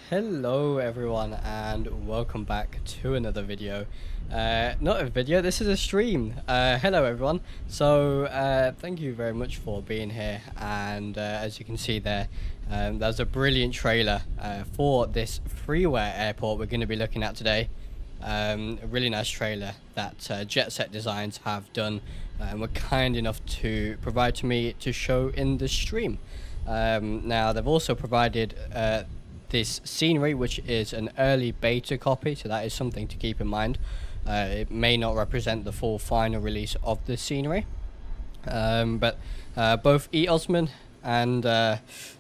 Hello everyone and welcome back to another video. Not a video, this is a stream. Hello everyone. So thank you very much for being here, and as you can see there, there's a brilliant trailer for this freeware airport we're going to be looking at today. A really nice trailer that JetSet Designs have done and were kind enough to provide to me to show in the stream. Now they've also provided this scenery, which is an early beta copy, so that is something to keep in mind. It may not represent the full final release of the scenery, but both E. Osman and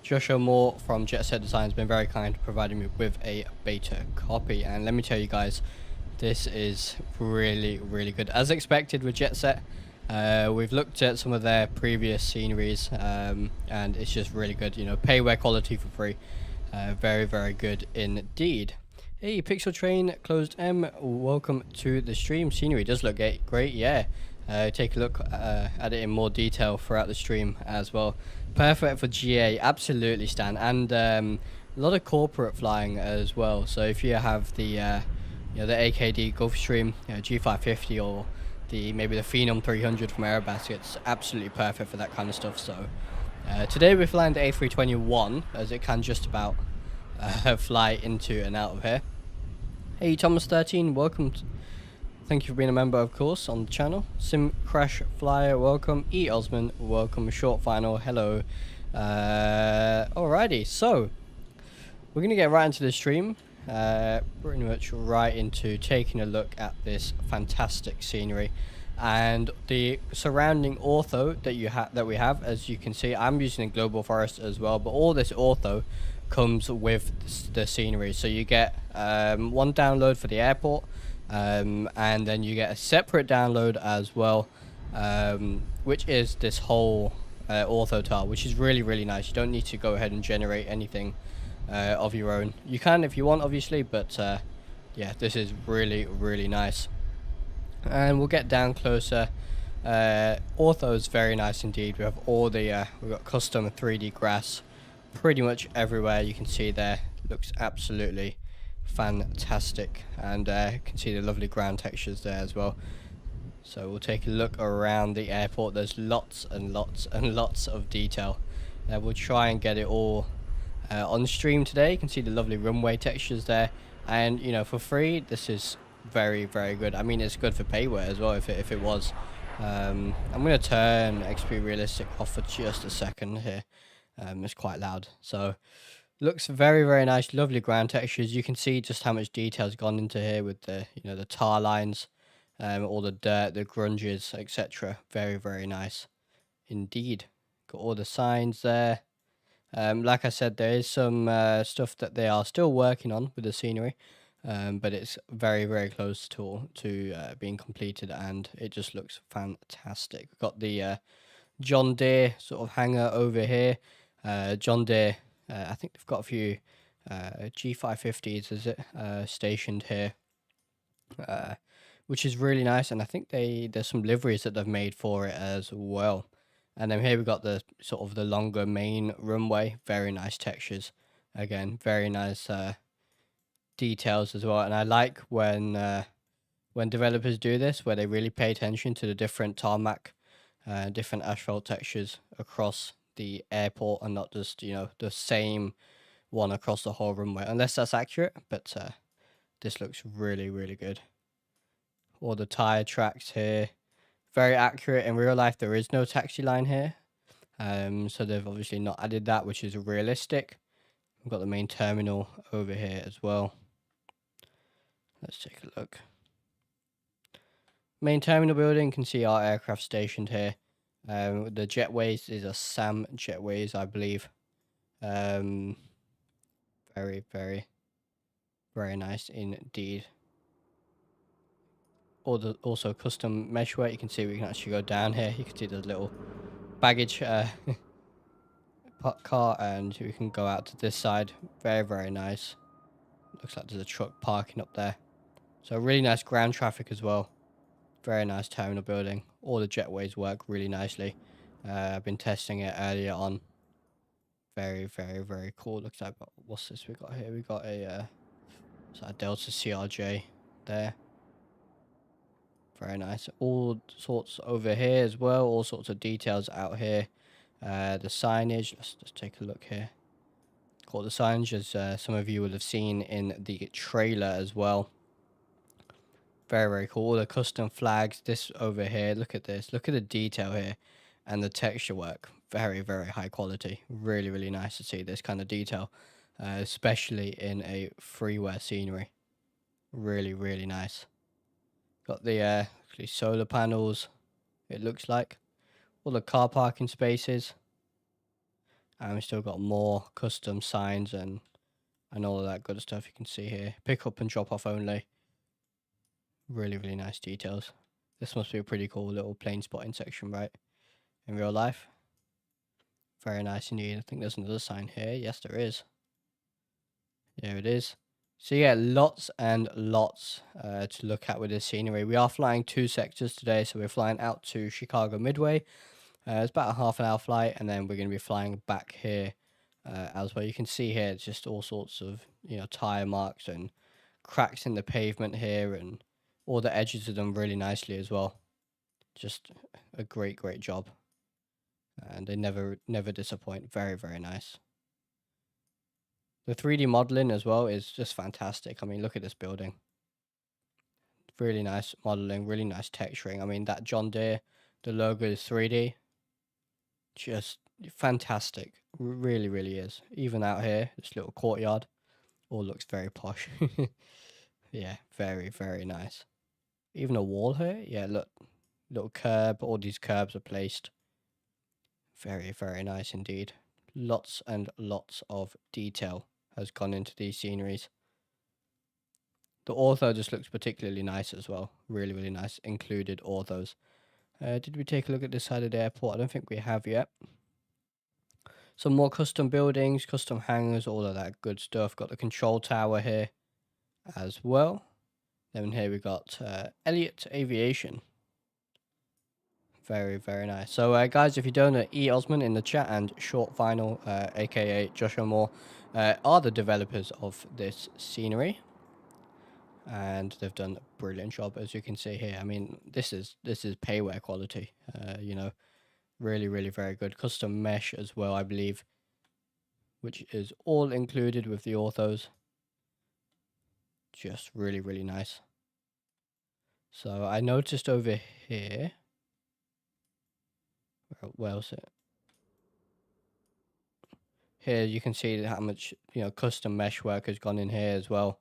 Joshua Moore from JetSet Design has been very kind to providing me with a beta copy, and let me tell you guys, this is really good. As expected with JetSet, we've looked at some of their previous sceneries, and it's just really good. You know, payware quality for free. Very good indeed. Hey, Pixel Train Closed M, welcome to the stream. Scenery does look great, yeah. take a look at it in more detail throughout the stream as well. Perfect for GA, absolutely, Stan, and a lot of corporate flying as well. So if you have the the AKD Gulfstream G550 or maybe the Phenom 300 from Aerobasket, it's absolutely perfect for that kind of stuff. So today we're flying the A321, as it can just about fly into and out of here. Hey Thomas13, welcome. Thank you for being a member, of course, on the channel. Sim Crash Flyer, welcome. E Osman, welcome. Short Final, hello. Alrighty, so we're gonna get right into the stream. Pretty much right into taking a look at this fantastic scenery and the surrounding ortho that we have. As you can see, I'm using a global forest as well, but all this ortho comes with the scenery. So you get one download for the airport, and then you get a separate download as well, which is this whole ortho tile, which is really nice. You don't need to go ahead and generate anything of your own. You can if you want, obviously, but yeah, this is really nice. And we'll get down closer. Ortho is very nice indeed. We have all the we've got custom 3D grass pretty much everywhere. You can see there, looks absolutely fantastic, and you can see the lovely ground textures there as well. So we'll take a look around the airport. There's lots and lots of detail. We'll try and get it all on stream today. You can see the lovely runway textures there, and you know, for free, this is very good. I mean, it's good for payware as well if it was. I'm gonna turn XP Realistic off for just a second here. It's quite loud. So looks very nice, lovely ground textures. You can see just how much detail's gone into here with the the tar lines, all the dirt, the grunges, etc. Very nice indeed. Got all the signs there. Like I said, there is some stuff that they are still working on with the scenery, but it's very close to being completed, and it just looks fantastic. We've got the John Deere sort of hangar over here. John Deere, I think they've got a few G550s, is it, stationed here, which is really nice, and I think there's some liveries that they've made for it as well. And then here we've got the sort of the longer main runway, very nice textures, again, very nice details as well. And I like when developers do this, where they really pay attention to the different tarmac, different asphalt textures across the airport, and not just the same one across the whole runway, unless that's accurate. But this looks really good. All the tire tracks here, very accurate. In real life, there is no taxi line here, so they've obviously not added that, which is realistic. We've got the main terminal over here as well. Let's take a look. Main terminal building, can see our aircraft stationed here. The jetways is a SAM jetways, I believe. Very nice indeed. Also custom meshware. You can see we can actually go down here. You can see the little baggage car, and we can go out to this side. Very nice. Looks like there's a truck parking up there. So really nice ground traffic as well. Very nice terminal building. All the jetways work really nicely. I've been testing it earlier on. Very cool. Looks like, what's this we got here? We got a Delta CRJ there. Very nice. All sorts over here as well. All sorts of details out here. The signage. Let's just take a look here. Got the signage, as some of you will have seen in the trailer as well. Very cool. All the custom flags. This over here. Look at this. Look at the detail here, and the texture work. Very high quality. Really nice to see this kind of detail, especially in a freeware scenery. Really nice. Got the actually solar panels, it looks like. All the car parking spaces, and we still got more custom signs and all of that good stuff. You can see here, pick up and drop off only. Really nice details. This must be a pretty cool little plane spotting section, right, in real life. Very nice indeed. I think there's another sign here. Yes, there is. There it is. So yeah, lots and lots to look at with this scenery. We are flying 2 sectors today, so we're flying out to Chicago Midway. It's about a half-an-hour flight, and then we're going to be flying back here as well. You can see here it's just all sorts of tire marks and cracks in the pavement here, and all the edges are done really nicely as well. Just a great job, and they never disappoint. Very nice. The 3D modeling as well is just fantastic. I mean, look at this building. Really nice modeling, really nice texturing. I mean, that John Deere, the logo is 3D. Just fantastic. Really is. Even out here, this little courtyard, all looks very posh. Yeah, very nice. Even a wall here. Yeah, look. Little curb. All these curbs are placed. Very nice indeed. Lots and lots of detail has gone into these sceneries. The ortho just looks particularly nice as well. Really nice. Included orthos. Did we take a look at this side of the airport? I don't think we have yet. Some more custom buildings, custom hangars, all of that good stuff. Got the control tower here as well. Then here we got Elliott Aviation. Very nice. So guys, if you don't know, E. Osman in the chat and Short Vinyl, aka Joshua Moore, are the developers of this scenery. And they've done a brilliant job, as you can see here. I mean, this is payware quality. Really very good. Custom mesh as well, I believe, which is all included with the orthos. Just really nice. So I noticed over here, where else it? Here you can see how much custom mesh work has gone in here as well.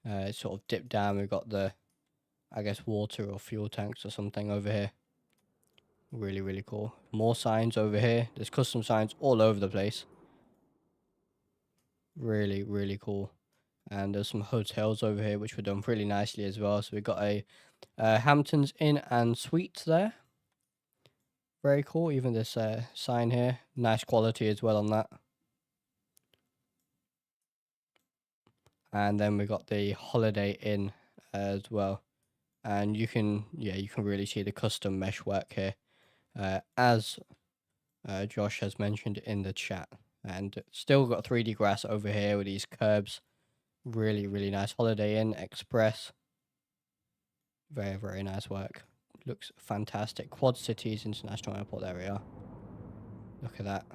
It's sort of dipped down. We've got the, I guess, water or fuel tanks or something over here. Really cool. More signs over here. There's custom signs all over the place. Really cool. And there's some hotels over here which were done really nicely as well. So we've got a Hamptons Inn and Suites there. Very cool. Even this sign here, nice quality as well on that. And then we got the Holiday Inn as well. And you can really see the custom mesh work here, as Josh has mentioned in the chat. And still got 3D grass over here with these curbs. Really nice. Holiday Inn Express. Very nice work. Looks fantastic. Quad Cities International Airport. There we are. Look at that.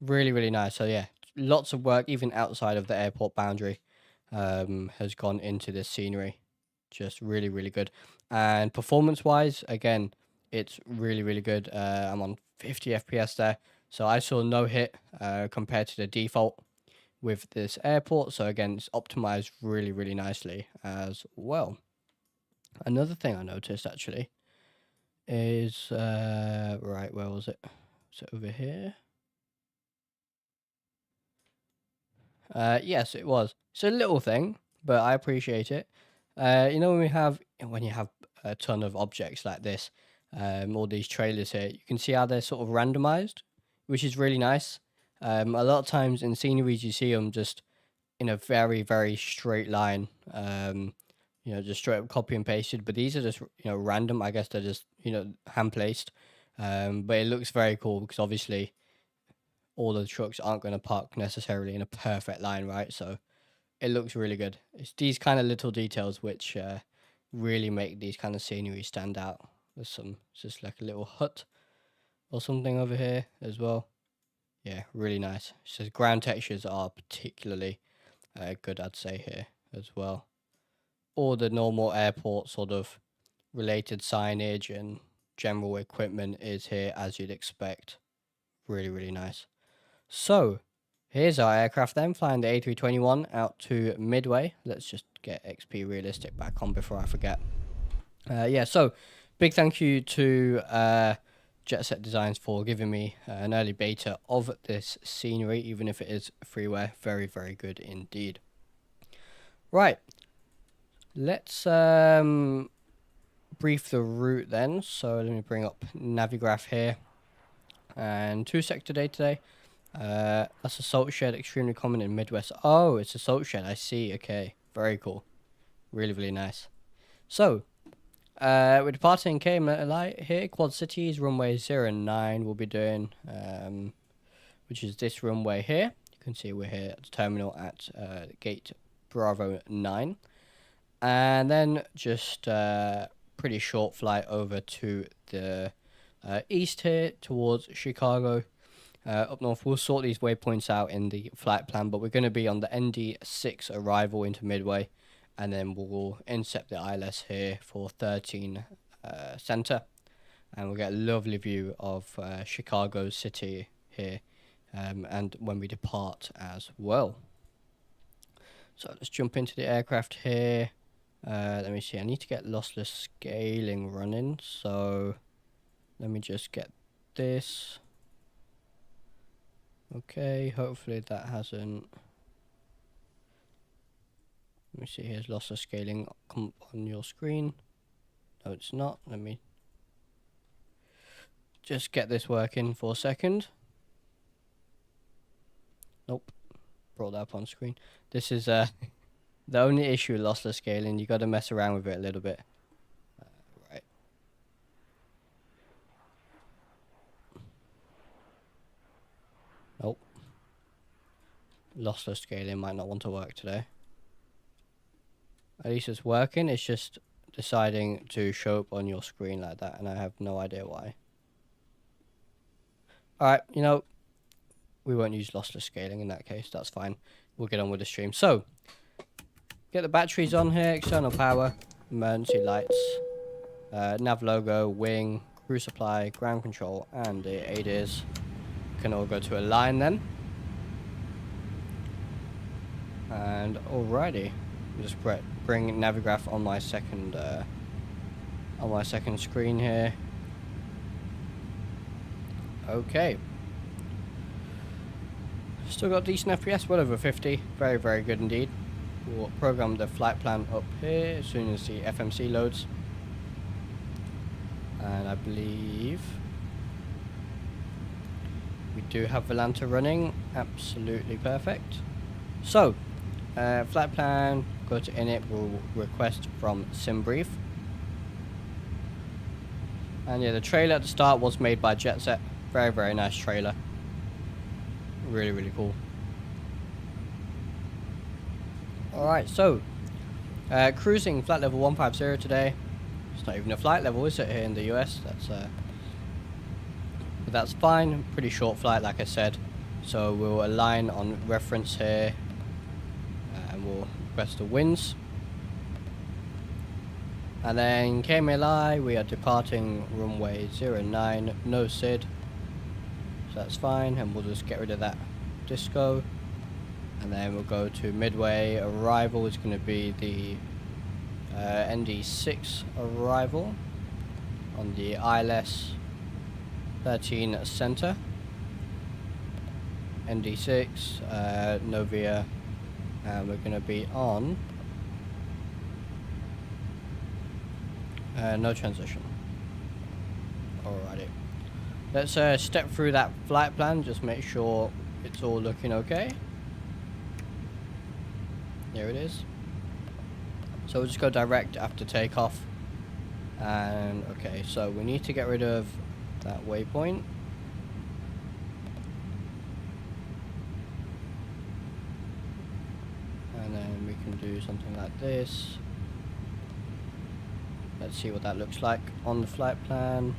Really nice. So yeah, lots of work even outside of the airport boundary has gone into this scenery. Just really good. And performance wise, again, it's really good. I'm on 50 FPS there, so I saw no hit compared to the default with this airport. So again, it's optimized really nicely as well. Another thing I noticed actually is right, where was it? Was it over here? Yes, it was. It's a little thing, but I appreciate it. When you have a ton of objects like this, all these trailers here, you can see how they're sort of randomized, which is really nice. A lot of times in sceneries, you see them just in a very straight line, just straight up copy and pasted. But these are just random. I guess they're just hand placed. But it looks very cool because obviously all the trucks aren't going to park necessarily in a perfect line, right? So it looks really good. It's these kind of little details which really make these kind of scenery stand out. There's just like a little hut or something over here as well. Yeah, really nice. So ground textures are particularly good, I'd say, here as well. All the normal airport sort of related signage and general equipment is here as you'd expect. Really nice. So here's our aircraft then, flying the A321 out to Midway. Let's just get XP Realistic back on before I forget. So big thank you to JetSet Designs for giving me an early beta of this scenery, even if it is freeware. Very good indeed. Right, let's brief the route then. So let me bring up Navigraph here. And 2 sector day today. That's a salt shed, extremely common in Midwest. Oh, it's a salt shed. I see. Okay, very cool. Really, really nice. So, we're departing KMLI here. Quad Cities, runway 09 we'll be doing, which is this runway here. You can see we're here at the terminal at gate Bravo 9. And then just pretty short flight over to the east here towards Chicago. Up north, we'll sort these waypoints out in the flight plan, but we're going to be on the ND6 arrival into Midway, and then we'll intercept the ILS here for 13 center, and we'll get a lovely view of Chicago City here, and when we depart as well. So let's jump into the aircraft here. Let me see, I need to get lossless scaling running, so let me just get this. Okay, hopefully that hasn't... Let me see, here's lossless scaling come on your screen. No, it's not. Let me just get this working for a second. Nope, brought that up on screen. This is the only issue with lossless scaling. You got to mess around with it a little bit. Right. Nope. Lossless scaling might not want to work today. At least it's working. It's just deciding to show up on your screen like that, and I have no idea why. Alright, you know, we won't use lossless scaling in that case. That's fine. We'll get on with the stream. So, get the batteries on here, external power, emergency lights, nav logo, wing, crew supply, ground control, and the ADIS can all go to a line then. And alrighty, just bring Navigraph on my second screen here. Okay. Still got decent FPS, well over 50. Very, very good indeed. We'll program the flight plan up here as soon as the FMC loads. And I believe we do have Volanta running. Absolutely perfect. So, flight plan, go to init, we'll request from SimBrief. And yeah, the trailer at the start was made by JetSet. Very, very nice trailer. Really, really cool. Alright, so cruising flight level 150 today. It's not even a flight level, is it, here in the US? But that's fine. Pretty short flight, like I said. So we'll align on reference here, and we'll request the winds. And then KMLI, we are departing runway 09, no SID. So that's fine, and we'll just get rid of that disco. And then we'll go to Midway. Arrival is going to be the ND6 arrival on the ILS 13 center. ND6, Novia, and we're going to be on no transition. Alrighty. Let's step through that flight plan, just make sure it's all looking okay. There it is. So we'll just go direct after takeoff. And okay, so we need to get rid of that waypoint. And then we can do something like this. Let's see what that looks like on the flight plan.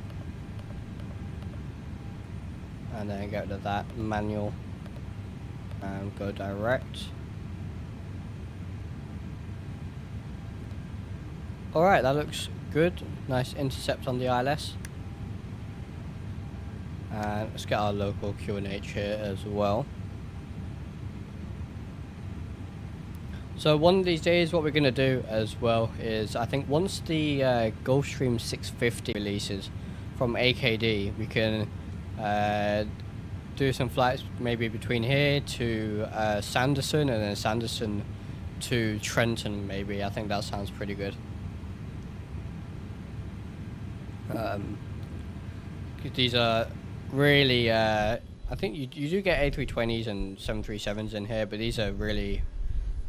And then get rid of that manual and go direct. Alright, that looks good. Nice intercept on the ILS. And let's get our local QNH here as well. So one of these days what we're going to do as well is, I think once the Gulfstream 650 releases from AKD, we can do some flights maybe between here to Sanderson, and then Sanderson to Trenton maybe. I think that sounds pretty good. These are really I think you do get A320s and 737s in here, but these are really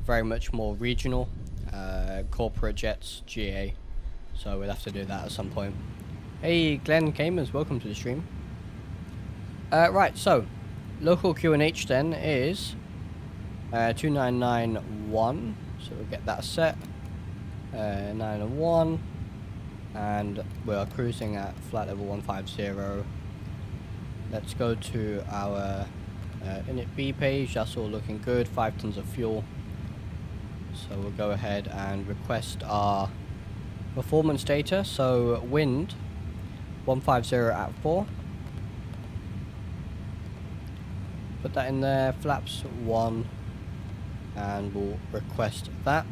very much more regional, corporate jets, GA. So we'll have to do that at some point. Hey, Glenn Kamers, welcome to the stream. Right, so local QNH then is 2991. So we'll get that set. 901, and we are cruising at flight level 150. Let's go to our init B page. That's all looking good. 5 tons of fuel. So we'll go ahead and request our performance data. So wind 150 at 4. Put that in there. Flaps 1, and we'll request that.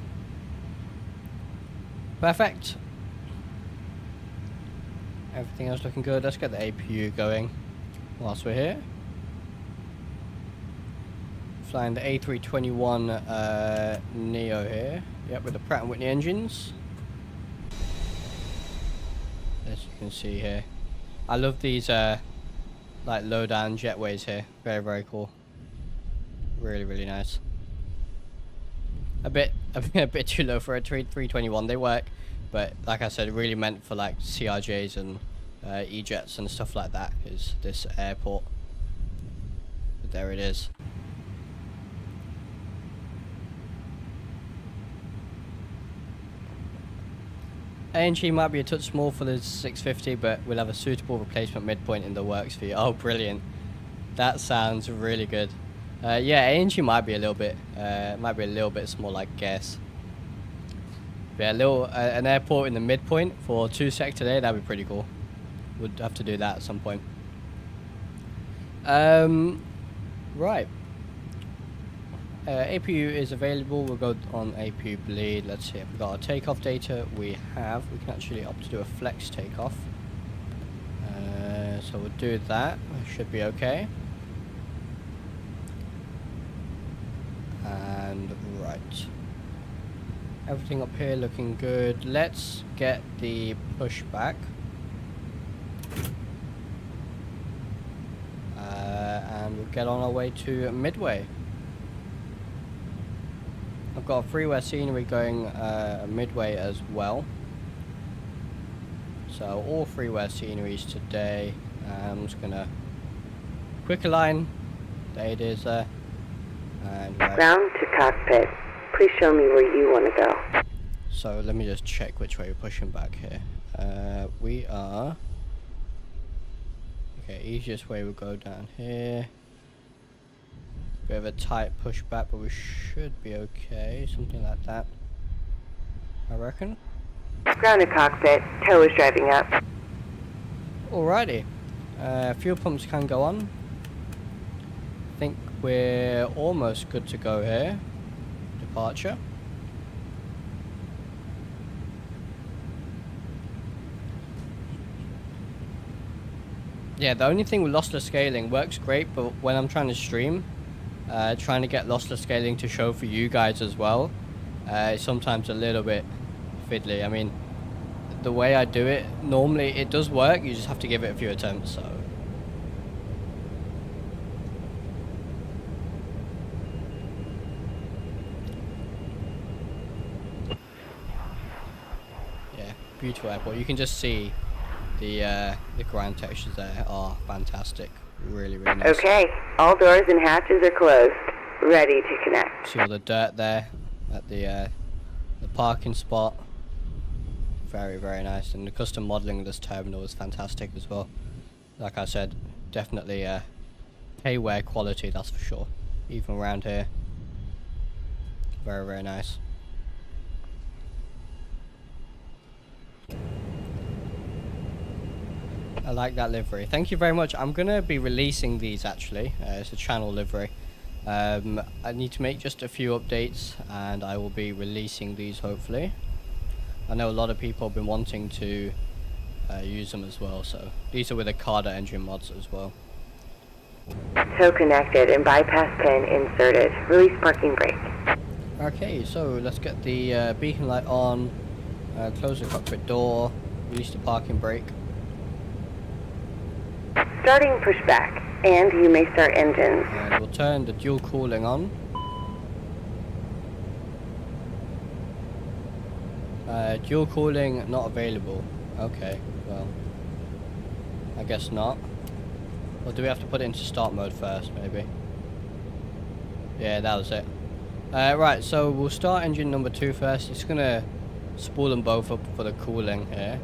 Perfect. Everything else looking good. Let's get the APU going whilst we're here. Flying the A321 Neo here. Yep, with the Pratt & Whitney engines. As you can see here. I love these like low down jetways here. Very, very cool. Really, really nice. A bit too low for a 321. They work, but like I said, really meant for like CRJs and E-jets and stuff like that is this airport. But there it is. ANG might be a touch small for the 650, but we'll have a suitable replacement midpoint in the works for you. Oh, brilliant. That sounds really good. Yeah, ANG might be a little bit small, I guess. But yeah, an airport in the midpoint for 2 sector there, that'd be pretty cool. Would have to do that at some point. Right. APU is available. We'll go on APU bleed. Let's see if we've got our takeoff data. We have. We can actually opt to do a flex takeoff. So we'll do that. Should be okay. And right. Everything up here looking good. Let's get the pushback. And we'll get on our way to Midway. I've got a freeware scenery going Midway as well. So all freeware sceneries today. I'm just gonna quick align. There it is there. And ground to cockpit. Please show me where you want to go. So let me just check which way we're pushing back here. We are. Okay, easiest way we'll go down here. Bit of a tight pushback, but we should be okay. Something like that, I reckon. Ground to cockpit. Tow is driving up. Alrighty. Fuel pumps can go on. I think we're almost good to go here. Departure. Yeah, the only thing with lossless scaling works great, but when I'm trying to stream, trying to get lossless scaling to show for you guys as well, it's sometimes a little bit fiddly. I mean, the way I do it, normally it does work, you just have to give it a few attempts, so. Yeah, beautiful airport. You can just see the ground textures there are fantastic. Really, really nice. Okay, all doors and hatches are closed. Ready to connect. See all the dirt there at the parking spot. Very, very nice. And the custom modeling of this terminal is fantastic as well. Like I said, definitely payware quality, that's for sure. Even around here. Very, very nice. I like that livery. Thank you very much. I'm going to be releasing these actually. It's a channel livery. I need to make just a few updates and I will be releasing these hopefully. I know a lot of people have been wanting to use them as well, so these are with the Carter engine mods as well. Tow connected and bypass pin inserted. Release parking brake. Okay, so let's get the beacon light on, close the cockpit door, release the parking brake. Starting pushback. And you may start engines. And we'll turn the dual cooling on. Dual cooling not available. Okay, well, I guess not. Or do we have to put it into start mode first, maybe? Yeah, that was it. Right, so we'll start engine number 2 first. It's gonna spool them both up for the cooling here.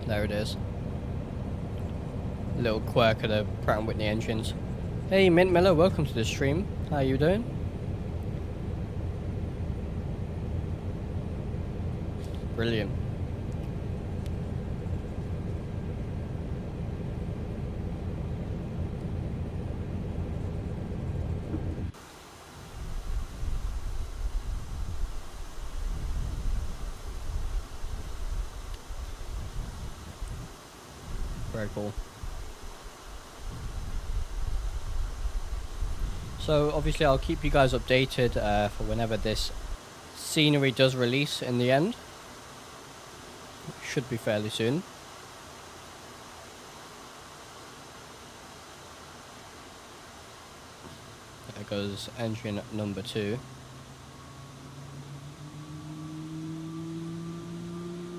There it is. Little quirk of the Pratt & Whitney engines. Hey Mint Miller, welcome to the stream. How you doing? Brilliant. Very cool. So obviously I'll keep you guys updated for whenever this scenery does release in the end. Should be fairly soon. There goes engine number 2.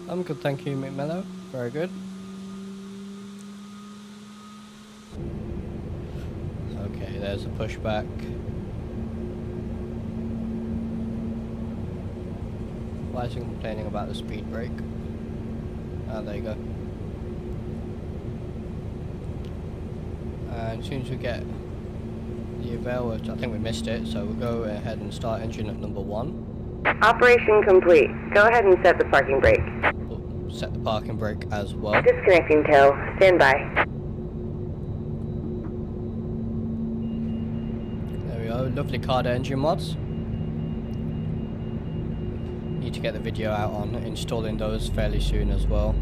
I'm good, thank you, McMellow. Very good. Okay, there's a pushback. Why is it complaining about the speed brake? Ah, there you go. And as soon as we get the avail, I think we missed it, so we'll go ahead and start engine at number 1. Operation complete. Go ahead and set the parking brake. We'll set the parking brake as well. Disconnecting tow. Stand by. There we go, lovely CARDA engine mods. Need to get the video out on installing those fairly soon as well.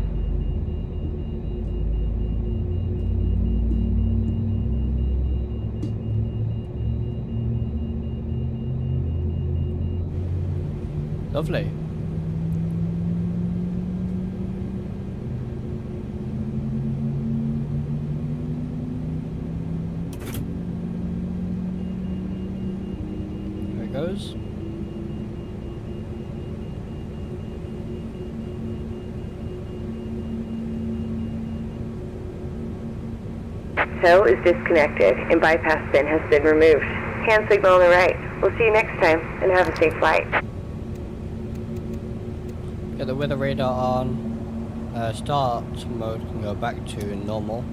Lovely. There it goes. Tow is disconnected and bypass pin has been removed. Hand signal on the right. We'll see you next time and have a safe flight. Get the weather radar on. Start mode can go back to normal.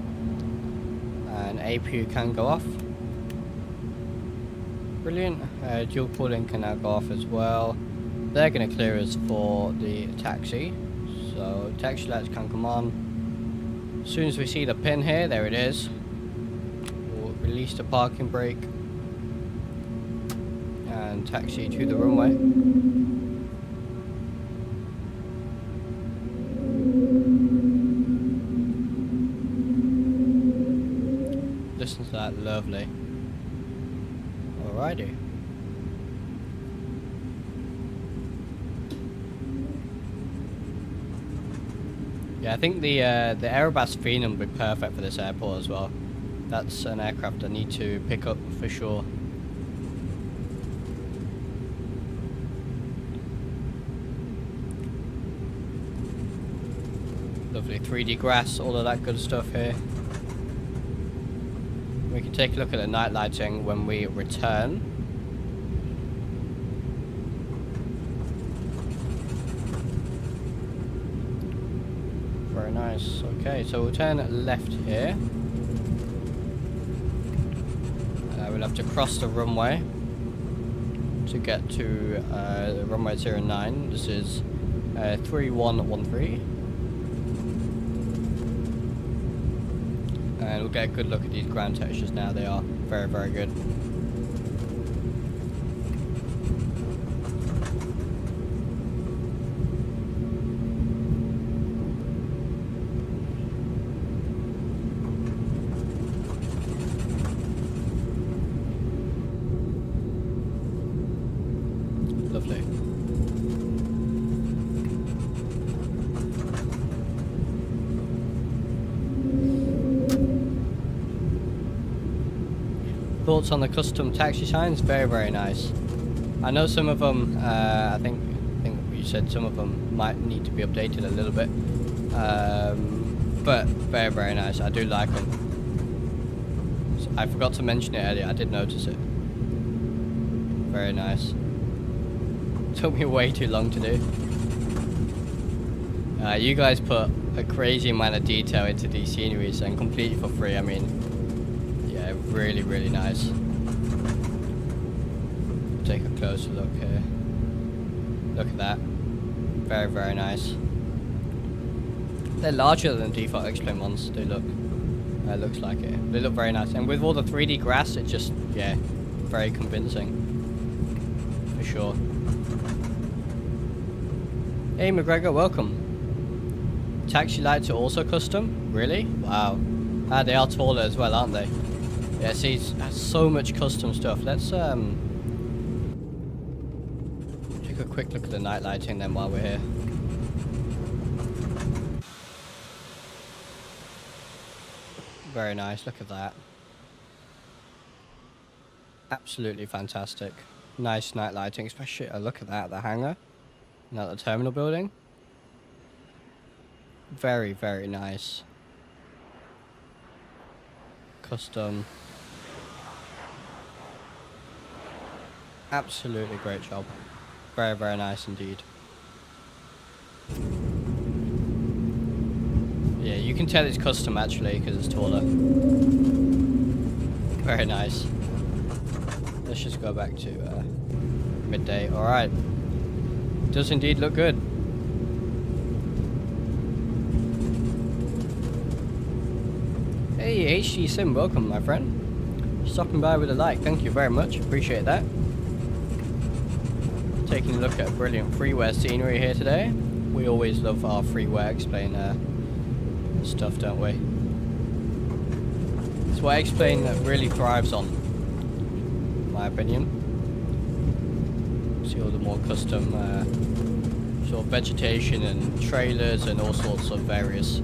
And APU can go off. Brilliant. Dual cooling can now go off as well. They're going to clear us for the taxi. So taxi lights can come on. As soon as we see the pin here, there it is. We'll release the parking brake. And taxi to the runway. Listen to that, lovely. Alrighty. Yeah, I think the Airbus Phenom would be perfect for this airport as well. That's an aircraft I need to pick up for sure. Lovely 3D grass, all of that good stuff here. We can take a look at the night lighting when we return. Very nice. Okay, so we'll turn left here. We'll have to cross the runway to get to the runway 09. This is 3113. And we'll get a good look at these ground textures now. They are very, very good. Lovely. Thoughts on the custom taxi signs? Very, very nice. I know some of them, I think you said some of them might need to be updated a little bit. But very, very nice. I do like them. So I forgot to mention it earlier. I did notice it. Very nice. Took me way too long to do. You guys put a crazy amount of detail into these sceneries and completely for free. I mean, yeah, really, really nice. Take a closer look here. Look at that. Very, very nice. They're larger than default xplane ones. They look. Looks like it. They look very nice, and with all the 3D grass, it just, yeah, very convincing. For sure. Hey McGregor, welcome. Taxi lights are also custom? Really? Wow. Ah, they are taller as well, aren't they? Yeah, see, it has so much custom stuff. Let's take a quick look at the night lighting then while we're here. Very nice, look at that. Absolutely fantastic. Nice night lighting, especially, look at that, the hangar. Now the terminal building. Very, very nice. Custom. Absolutely great job. Very, very nice indeed. Yeah, you can tell it's custom actually because it's taller. Very nice. Let's just go back to midday. Alright. Does indeed look good. Hey, HD Sim, welcome, my friend. Stopping by with a like, thank you very much. Appreciate that. Taking a look at brilliant freeware scenery here today. We always love our freeware xplane stuff, don't we? It's what xplane really thrives on, in my opinion. See all the more custom sort of vegetation and trailers and all sorts of various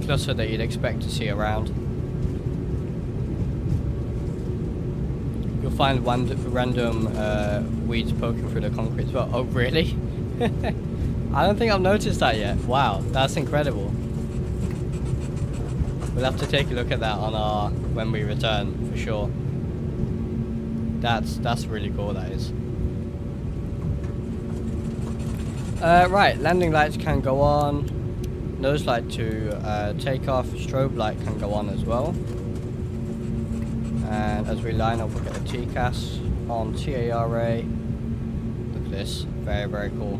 clutter that you'd expect to see around. You'll find random weeds poking through the concrete as well. Oh, really? I don't think I've noticed that yet. Wow, that's incredible. We'll have to take a look at that on our when we return for sure. That's really cool. That is. Right, landing lights can go on. Nose light to take off. Strobe light can go on as well. And as we line up, we'll get the TCAS on TARA. Look at this, very, very cool.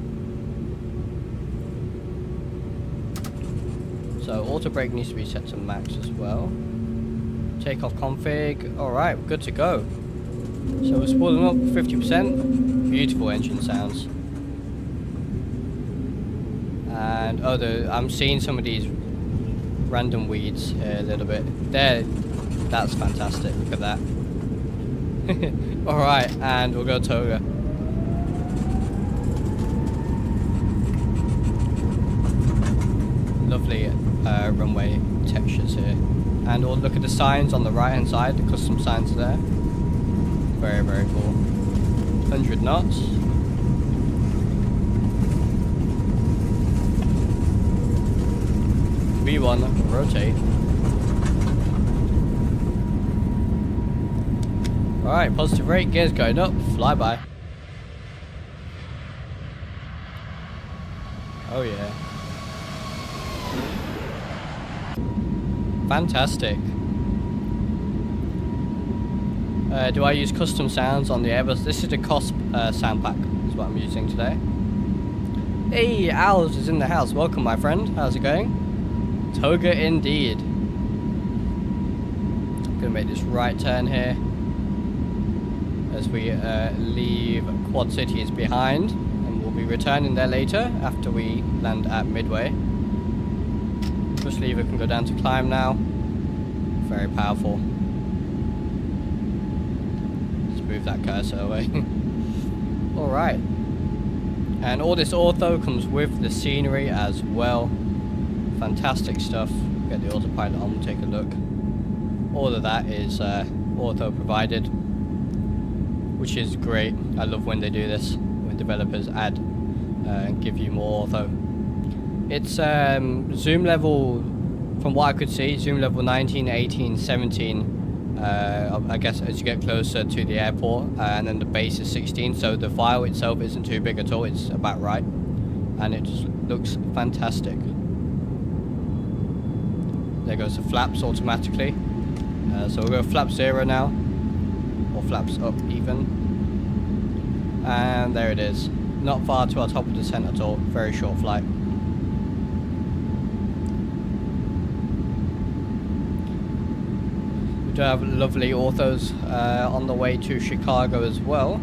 So auto brake needs to be set to max as well. Takeoff config. All right, we're good to go. So we're spooling up 50%. Beautiful engine sounds. And I'm seeing some of these random weeds here a little bit. That's fantastic. Look at that. All right, and we'll go Toga. Lovely runway textures here, and we'll look at the signs on the right hand side. The custom signs there. Very, very cool. 100 knots. V1, rotate. Alright, positive rate, gears going up, flyby. Oh yeah. Fantastic. Do I use custom sounds on the Airbus? This is the COSP sound pack, is what I'm using today. Hey, Owls is in the house. Welcome, my friend. How's it going? Toga indeed. Gonna make this right turn here as we leave Quad Cities behind, and we'll be returning there later after we land at Midway. Push lever can go down to climb now. Very powerful. Let's move that cursor away. Alright. And all this ortho comes with the scenery as well. Fantastic stuff. Get the autopilot on, take a look. All of that is auto provided, which is great. I love when they do this, when developers add and give you more auto. It's zoom level, from what I could see, zoom level 19, 18, 17, I guess as you get closer to the airport, and then the base is 16, so the file itself isn't too big at all, it's about right, and it just looks fantastic. There goes the flaps automatically, so we'll go flap 0 now, or flaps up even, and there it is. Not far to our top of descent at all, very short flight. We do have lovely orthos on the way to Chicago as well.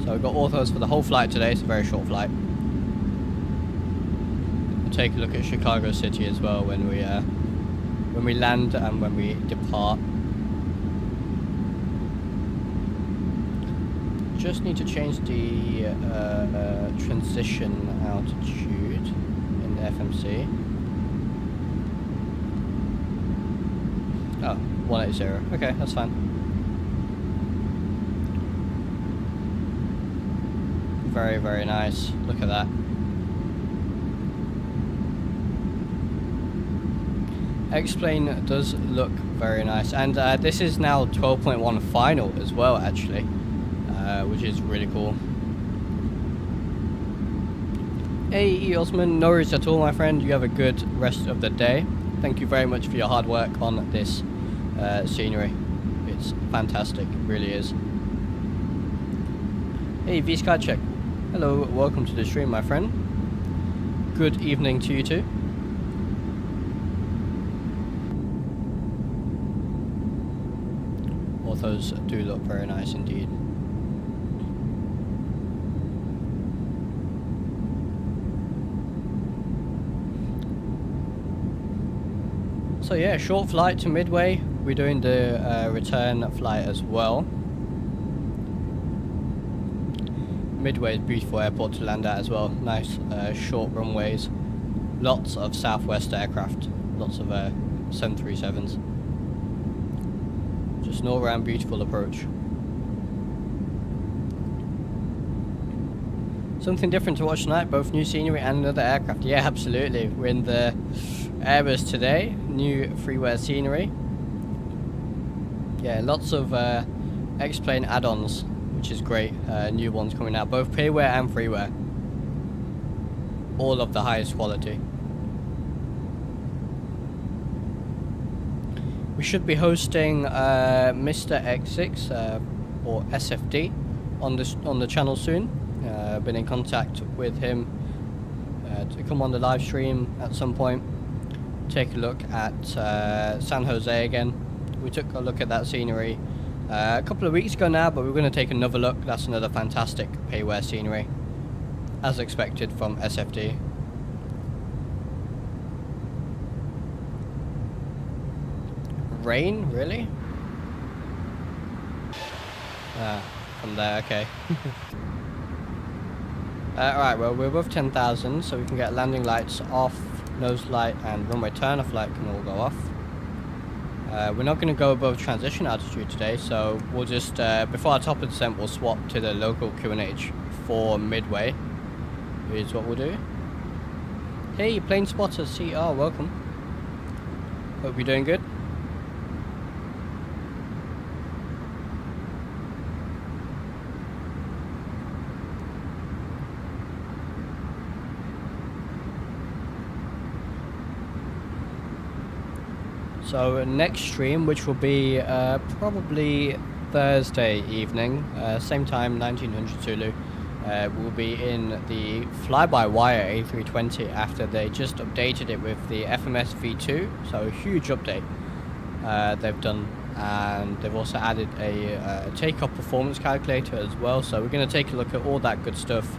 So we've got orthos for the whole flight today, it's a very short flight. We'll take a look at Chicago City as well when we land and when we depart. Just need to change the transition altitude in the FMC. Oh, 180. Okay, that's fine. Very, very nice. Look at that. X-plane does look very nice, and this is now 12.1 final as well, actually. Which is really cool. Hey Eosman, no worries at all my friend, you have a good rest of the day. Thank you very much for your hard work on this scenery. It's fantastic, it really is. Hey V-Skycheck, hello, welcome to the stream my friend. Good evening to you too. Orthos do look very nice indeed. So yeah, short flight to Midway. We're doing the return flight as well. Midway is a beautiful airport to land at as well. Nice short runways. Lots of Southwest aircraft. Lots of 737s. Just an all-round beautiful approach. Something different to watch tonight, both new scenery and another aircraft. Yeah, absolutely. We're in the Airbus today, new freeware scenery. Yeah, lots of X-plane add-ons, which is great. New ones coming out, both payware and freeware. All of the highest quality. We should be hosting Mr. X6 or SFD on the channel soon. Been in contact with him to come on the live stream at some point. Take a look at San Jose again. We took a look at that scenery a couple of weeks ago now, but we're going to take another look. That's another fantastic payware scenery, as expected from SFD. Rain, really? From there, okay. Alright, well, we're above 10,000, so we can get landing lights off, nose light and runway turn off light can all go off. We're not going to go above transition altitude today, so we'll just, before our top of descent, we'll swap to the local QNH for Midway, is what we'll do. Hey, plane spotter CR, welcome. Hope you're doing good. So next stream, which will be probably Thursday evening, same time, 1900 Zulu, will be in the fly-by-wire A320 after they just updated it with the FMS V2, so a huge update they've done, and they've also added a takeoff performance calculator as well, so we're going to take a look at all that good stuff.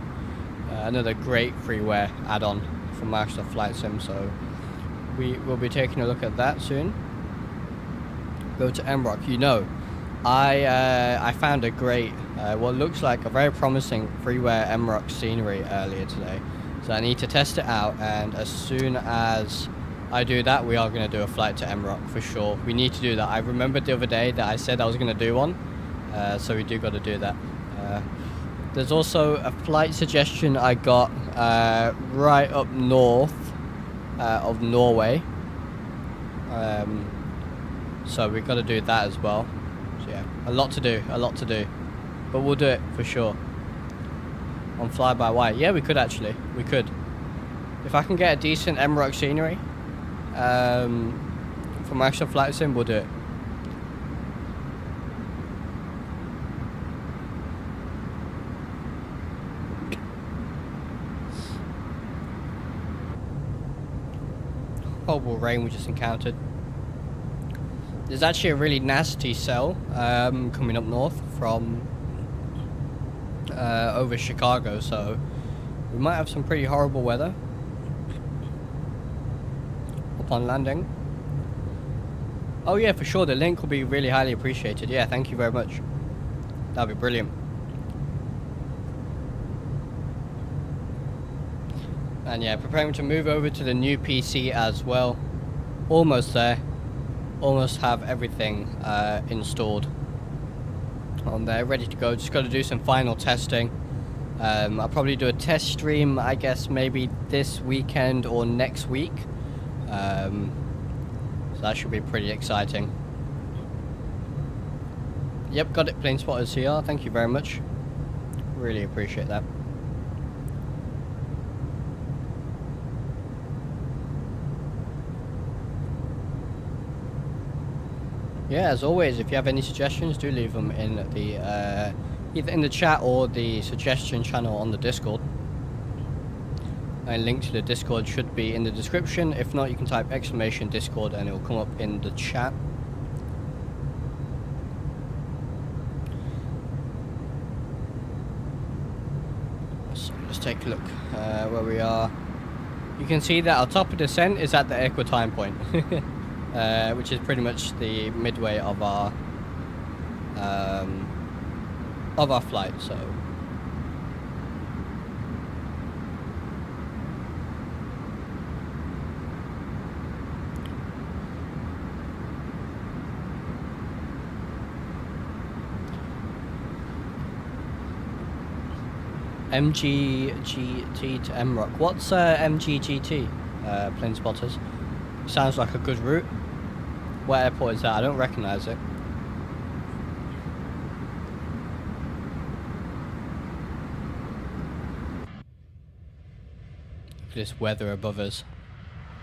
Another great freeware add-on from Microsoft Flight Sim, so we will be taking a look at that soon. Go to MROC. You know, I found a great, what looks like a very promising freeware MROC scenery earlier today. So I need to test it out, and as soon as I do that, we are going to do a flight to MROC for sure. We need to do that. I remembered the other day that I said I was going to do one, so we do got to do that. There's also a flight suggestion I got right up north of Norway, so we've got to do that as well. So yeah, a lot to do, but we'll do it for sure. On fly-by-wire, yeah, we could actually, we could. If I can get a decent MROC scenery from actual flight sim, we'll do it. Horrible rain we just encountered. There's actually a really nasty cell coming up north from over Chicago, so we might have some pretty horrible weather upon landing. Oh yeah, for sure, the link will be really highly appreciated. Yeah, thank you very much. That'd be brilliant. And yeah, preparing to move over to the new PC as well. Almost there. Almost have everything installed on there, ready to go. Just got to do some final testing. I'll probably do a test stream, I guess, maybe this weekend or next week. So that should be pretty exciting. Yep, got it, Plane Spotters CR. Thank you very much. Really appreciate that. Yeah, as always, if you have any suggestions, do leave them in the either in the chat or the suggestion channel on the Discord. A link to the Discord should be in the description. If not, you can type !Discord and it will come up in the chat. So let's take a look where we are. You can see that our top of descent is at the equitime point. Which is pretty much the midway of our flight. So MGGT to MROC. What's MGGT? Plane Spotters. Sounds like a good route. What airport is that? I don't recognize it. This weather above us,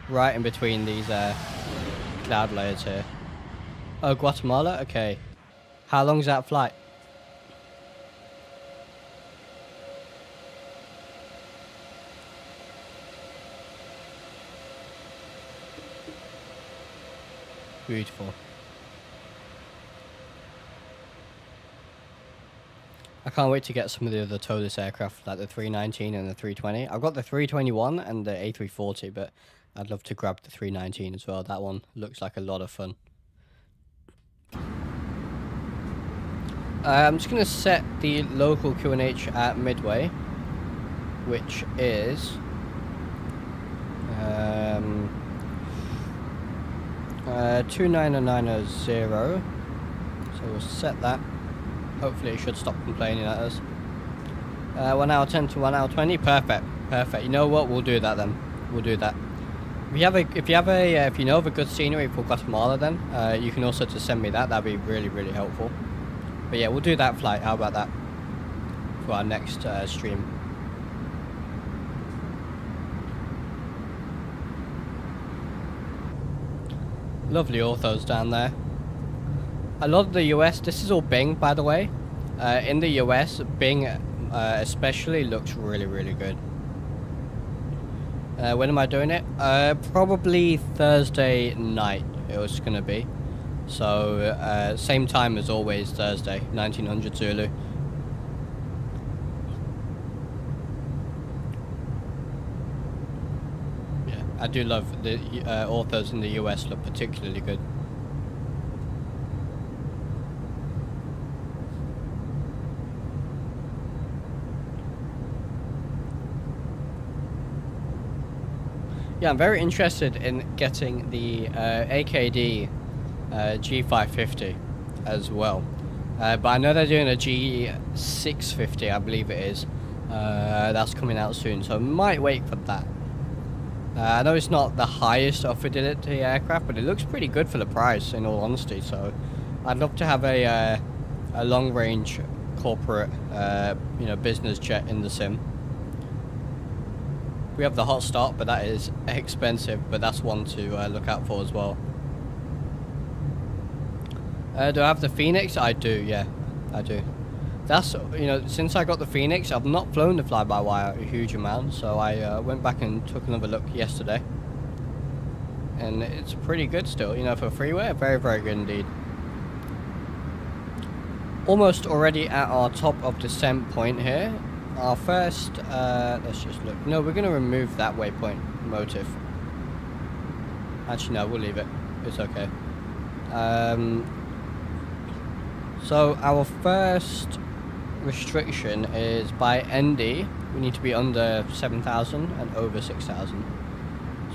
right in between these cloud layers here. Oh, Guatemala. Okay. How long is that flight? Beautiful. I can't wait to get some of the other TOLUS aircraft, like the 319 and the 320. I've got the 321 and the A340, but I'd love to grab the 319 as well. That one looks like a lot of fun. I'm just going to set the local QNH at Midway, which is 29990. So we'll set that. Hopefully it should stop complaining at us. 1 hour 10 to 1 hour 20. Perfect. Perfect. You know what? We'll do that then. We'll do that. If you know of a good scenery for Guatemala, then you can also just send me that. That'd be really, really helpful. But yeah, we'll do that flight. How about that for our next stream? Lovely orthos down there. A lot of the US, this is all Bing, by the way. In the US, Bing especially looks really, really good. When am I doing it? Probably Thursday night it was going to be. So, same time as always, Thursday, 1900 Zulu. Yeah, I do love the orthos in the US look particularly good. Yeah, I'm very interested in getting the AKD G550 as well. But I know they're doing a G650, I believe it is. That's coming out soon, so I might wait for that. I know it's not the highest of fidelity aircraft, but it looks pretty good for the price, in all honesty. So I'd love to have a long-range corporate, business jet in the sim. We have the hot start, but that is expensive, but that's one to look out for as well. Do I have the Phoenix? I do, yeah, I do. That's, since I got the Phoenix, I've not flown the fly-by-wire a huge amount, so I went back and took another look yesterday. And it's pretty good still, for freeware, very, very good indeed. Almost already at our top of descent point here. Our first, let's just look. No, we're going to remove that waypoint motive. Actually, no, we'll leave it. It's okay. So our first restriction is by ND. We need to be under 7,000 and over 6,000.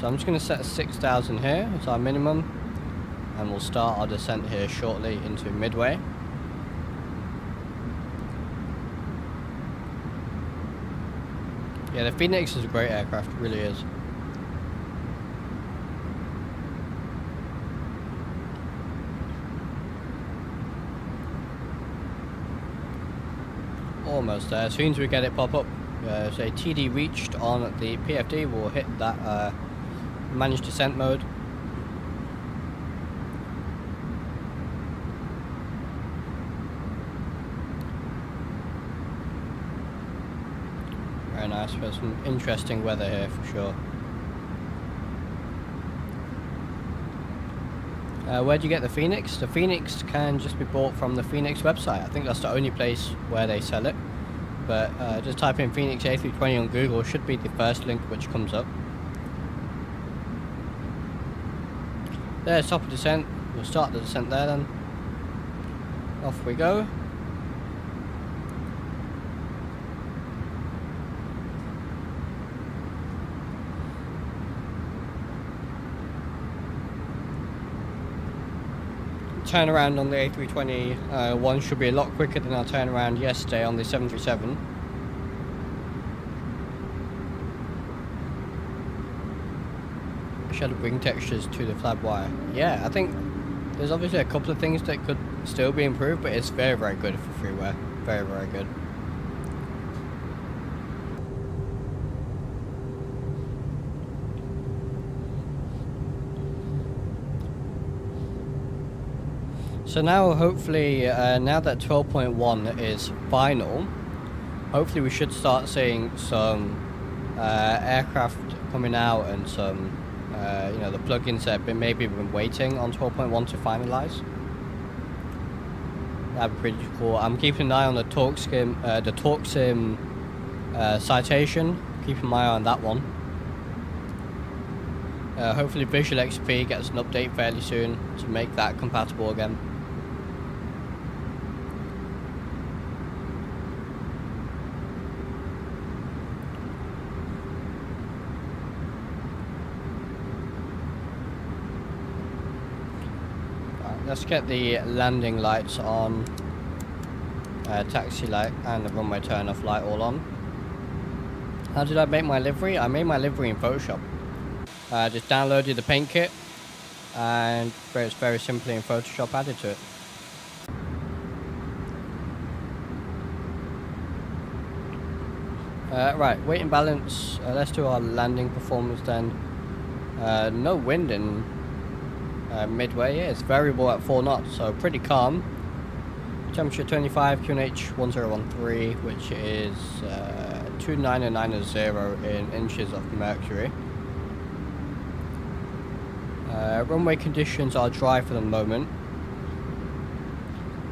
So I'm just going to set 6,000 here as our minimum. And we'll start our descent here shortly into Midway. Yeah, the Phoenix is a great aircraft, it really is. Almost there. As soon as we get it pop up, say TD reached on the PFD, we'll hit that managed descent mode. Very nice. There's some interesting weather here for sure. Where do you get the Phoenix? The Phoenix can just be bought from the Phoenix website. I think that's the only place where they sell it. But just type in Phoenix A320 on Google, should be the first link which comes up. There's top of descent. We'll start the descent there then. Off we go. Turnaround on the A320 one should be a lot quicker than our turnaround yesterday on the 737. Shadow wing textures to the flap wire. Yeah, I think there's obviously a couple of things that could still be improved, but it's very, very good for freeware. Very, very good. So now hopefully, now that 12.1 is final, hopefully we should start seeing some aircraft coming out and some, the plugins that have maybe been waiting on 12.1 to finalize. That'd be pretty cool. I'm keeping an eye on the TalkSim citation. Keep an eye on that one. Hopefully Visual XP gets an update fairly soon to make that compatible again. Let's get the landing lights on, taxi light and the runway turn off light all on. How did I make my livery? I made my livery in Photoshop. Just downloaded the paint kit and it's very simply in Photoshop added to it. Right, weight and balance. Let's do our landing performance then. No wind in Midway. Yeah, it's variable at 4 knots, so pretty calm. Temperature 25, QNH 1013, which is 2990 in inches of mercury. Runway conditions are dry for the moment.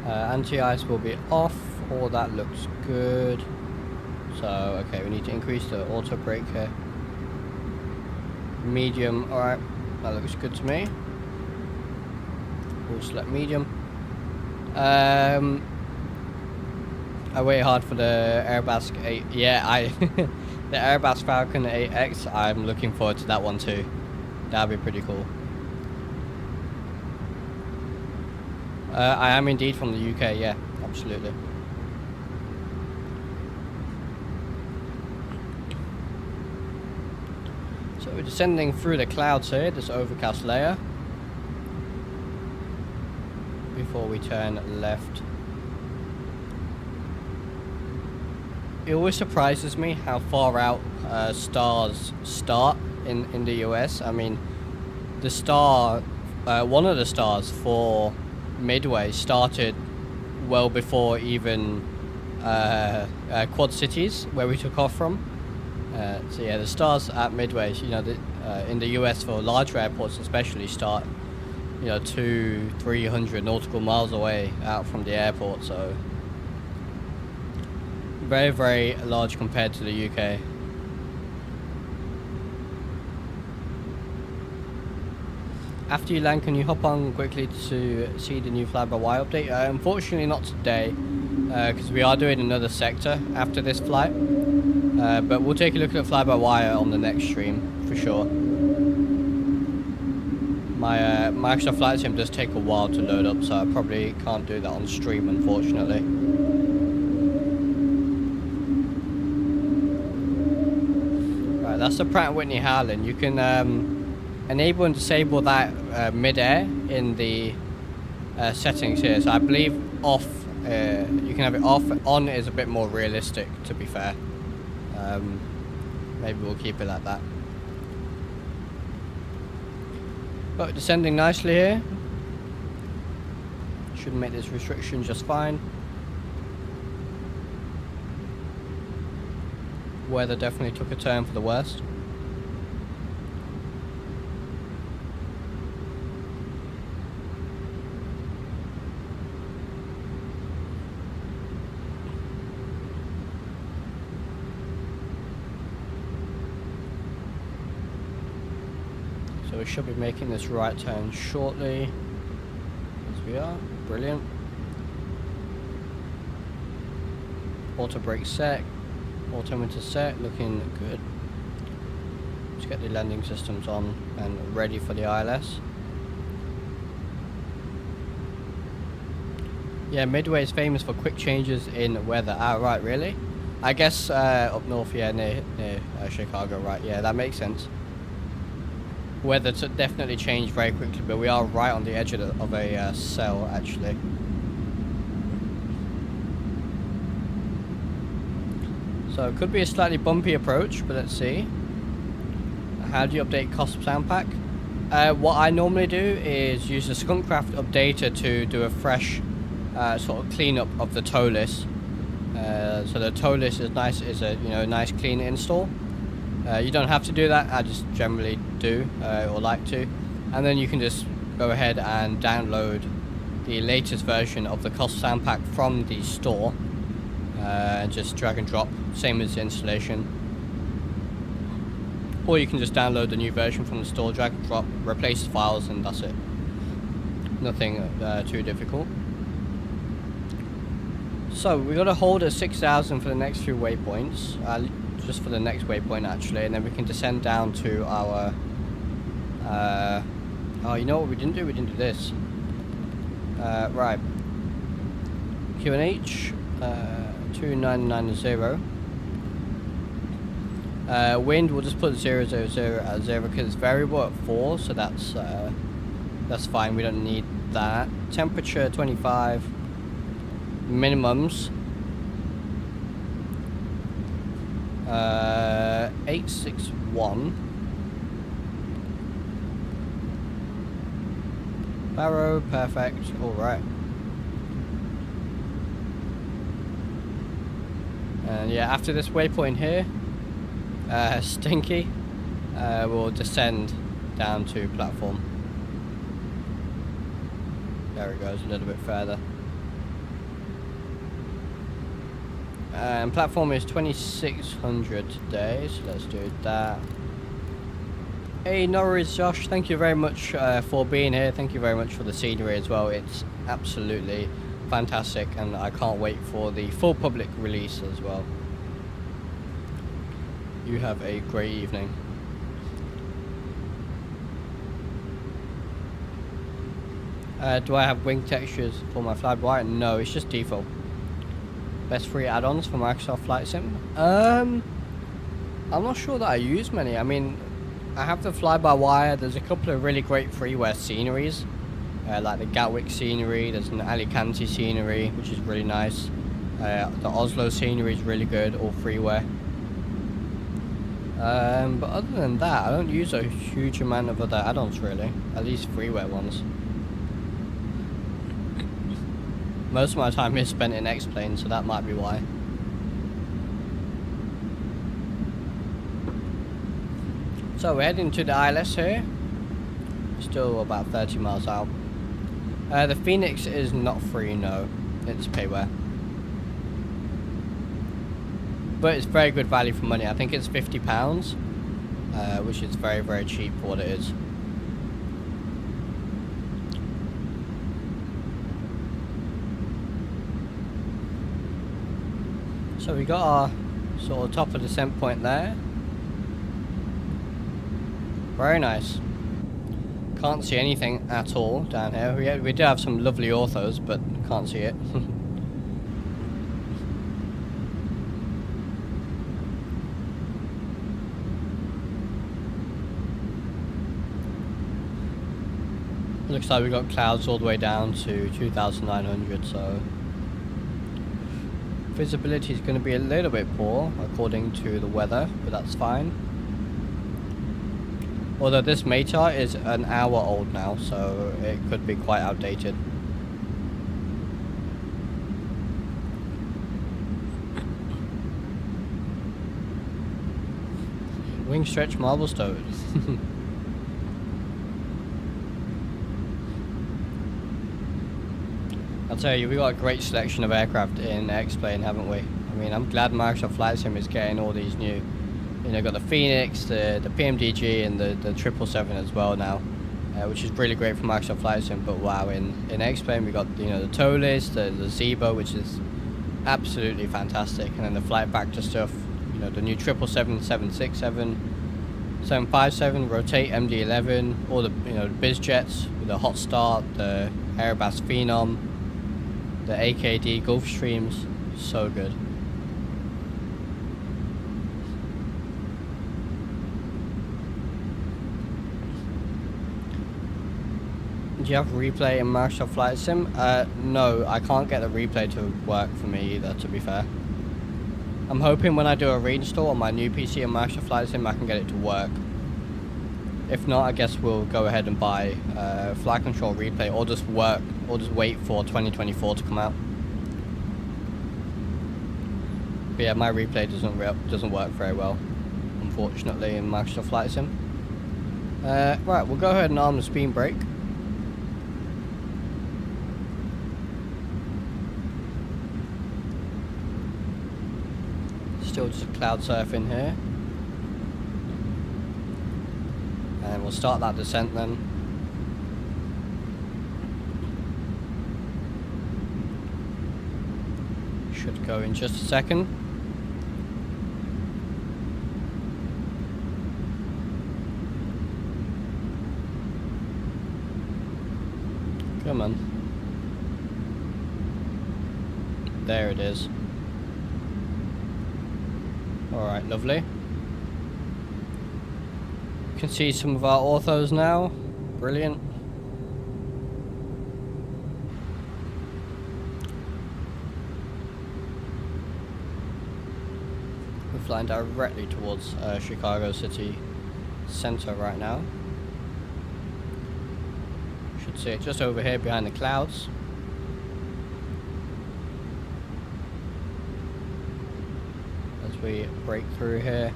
Anti-ice will be off. All that looks good. So, okay, we need to increase the auto brake here. Medium, alright, that looks good to me. We'll select medium. I wait hard for the Airbus 8. Yeah, The Airbus Falcon 8X, I'm looking forward to that one too. That'd be pretty cool. I am indeed from the UK, yeah, absolutely. So we're descending through the clouds here, this overcast layer, before we turn left. It always surprises me how far out stars start in the US. I mean, the star, one of the stars for Midway started well before even Quad Cities, where we took off from. So yeah, the stars at Midway, you know, in the US for larger airports especially, start, you know, 200-300 nautical miles away out from the airport. So very, very large compared to the UK. After you land, can you hop on quickly to see the new fly-by-wire update? Unfortunately not today, because we are doing another sector after this flight. But we'll take a look at the fly-by-wire on the next stream, for sure. My Microsoft Flight Sim does take a while to load up, so I probably can't do that on stream, unfortunately. Right, that's the Pratt & Whitney Harlan. You can enable and disable that mid-air in the settings here. So I believe off, you can have it off. On is a bit more realistic, to be fair. Maybe we'll keep it like that. But descending nicely here. Should make this restriction just fine. Weather definitely took a turn for the worst. So we should be making this right turn shortly. As we are. Brilliant. Auto brake set. Altimeter set. Looking good. Let's get the landing systems on and ready for the ILS. Yeah, Midway is famous for quick changes in weather. Ah, right, really? I guess up north, yeah, near Chicago, right? Yeah, that makes sense. Weather definitely changed very quickly, but we are right on the edge of a cell, actually. So it could be a slightly bumpy approach, but let's see. How do you update COSP sound pack? What I normally do is use the Skunkcraft updater to do a fresh sort of cleanup of the tow list. So the tow list is nice, is a nice clean install. You don't have to do that. I just generally do or like to, and then you can just go ahead and download the latest version of the COSP sound pack from the store. Just drag and drop, same as the installation. Or you can just download the new version from the store, drag and drop, replace the files, and that's it. Nothing too difficult. So we got to hold at 6,000 for the next few waypoints, just for the next waypoint actually, and then we can descend down to our. Oh, you know what we didn't do? We didn't do this. Right. QNH 2990. Wind, we'll just put 000 at 0 because it's variable at 4, so that's fine. We don't need that. Temperature 25. Minimums 861. Barrow, perfect. All right. And yeah, after this waypoint here, Stinky, we'll descend down to platform. There it goes, a little bit further. And platform is 2600 today, so let's do that. Hey, no worries, Josh. Thank you very much for being here. Thank you very much for the scenery as well. It's absolutely fantastic, and I can't wait for the full public release as well. You have a great evening. Do I have wing textures for my flyby? No, it's just default. Best free add-ons for Microsoft Flight Sim? I'm not sure that I use many. I mean, I have the fly-by-wire. There's a couple of really great freeware sceneries, like the Gatwick scenery. There's an Alicante scenery, which is really nice. The Oslo scenery is really good, all freeware. But other than that, I don't use a huge amount of other add-ons really, at least freeware ones. Most of my time is spent in X-plane, so that might be why. So we're heading to the ILS here. Still about 30 miles out. The Phoenix is not free, no. It's payware. But it's very good value for money. I think it's £50, which is very, very cheap for what it is. So we got our sort of top of descent point there. Very nice. Can't see anything at all down here. We do have some lovely orthos, but can't see it. Looks like we got clouds all the way down to 2,900, so visibility is going to be a little bit poor according to the weather, but that's fine. Although this METAR is an hour old now, so it could be quite outdated. Wing stretch marble stowed. I'll tell you, we got a great selection of aircraft in X-plane, haven't we? I mean, I'm glad Microsoft Flight Sim is getting all these new. You know, got the Phoenix, the PMDG, and the 777 as well now, which is really great for Microsoft Flight Sim. But wow, in X-plane we got, you know, the TOLIS, the Zebo, which is absolutely fantastic, and then the flight factor stuff. You know, the new 777, 767, 757, Rotate MD-11, all the, you know, the biz jets, the Hot Start, the Airbus Phenom, the AKD Gulfstreams, so good. Do you have replay in Microsoft Flight Sim? No, I can't get the replay to work for me either, to be fair. I'm hoping when I do a reinstall on my new PC in Microsoft Flight Sim I can get it to work. If not, I guess we'll go ahead and buy Flight Control Replay, or just wait for 2024 to come out. But yeah, my replay doesn't work very well, unfortunately, in Microsoft Flight Sim. Right, we'll go ahead and arm the speed brake. Still just cloud surfing here. And we'll start that descent then. Should go in just a second. Come on. There it is. Alright, lovely. You can see some of our orthos now. Brilliant. We're flying directly towards Chicago City Center right now. Should see it just over here behind the clouds. We break through here.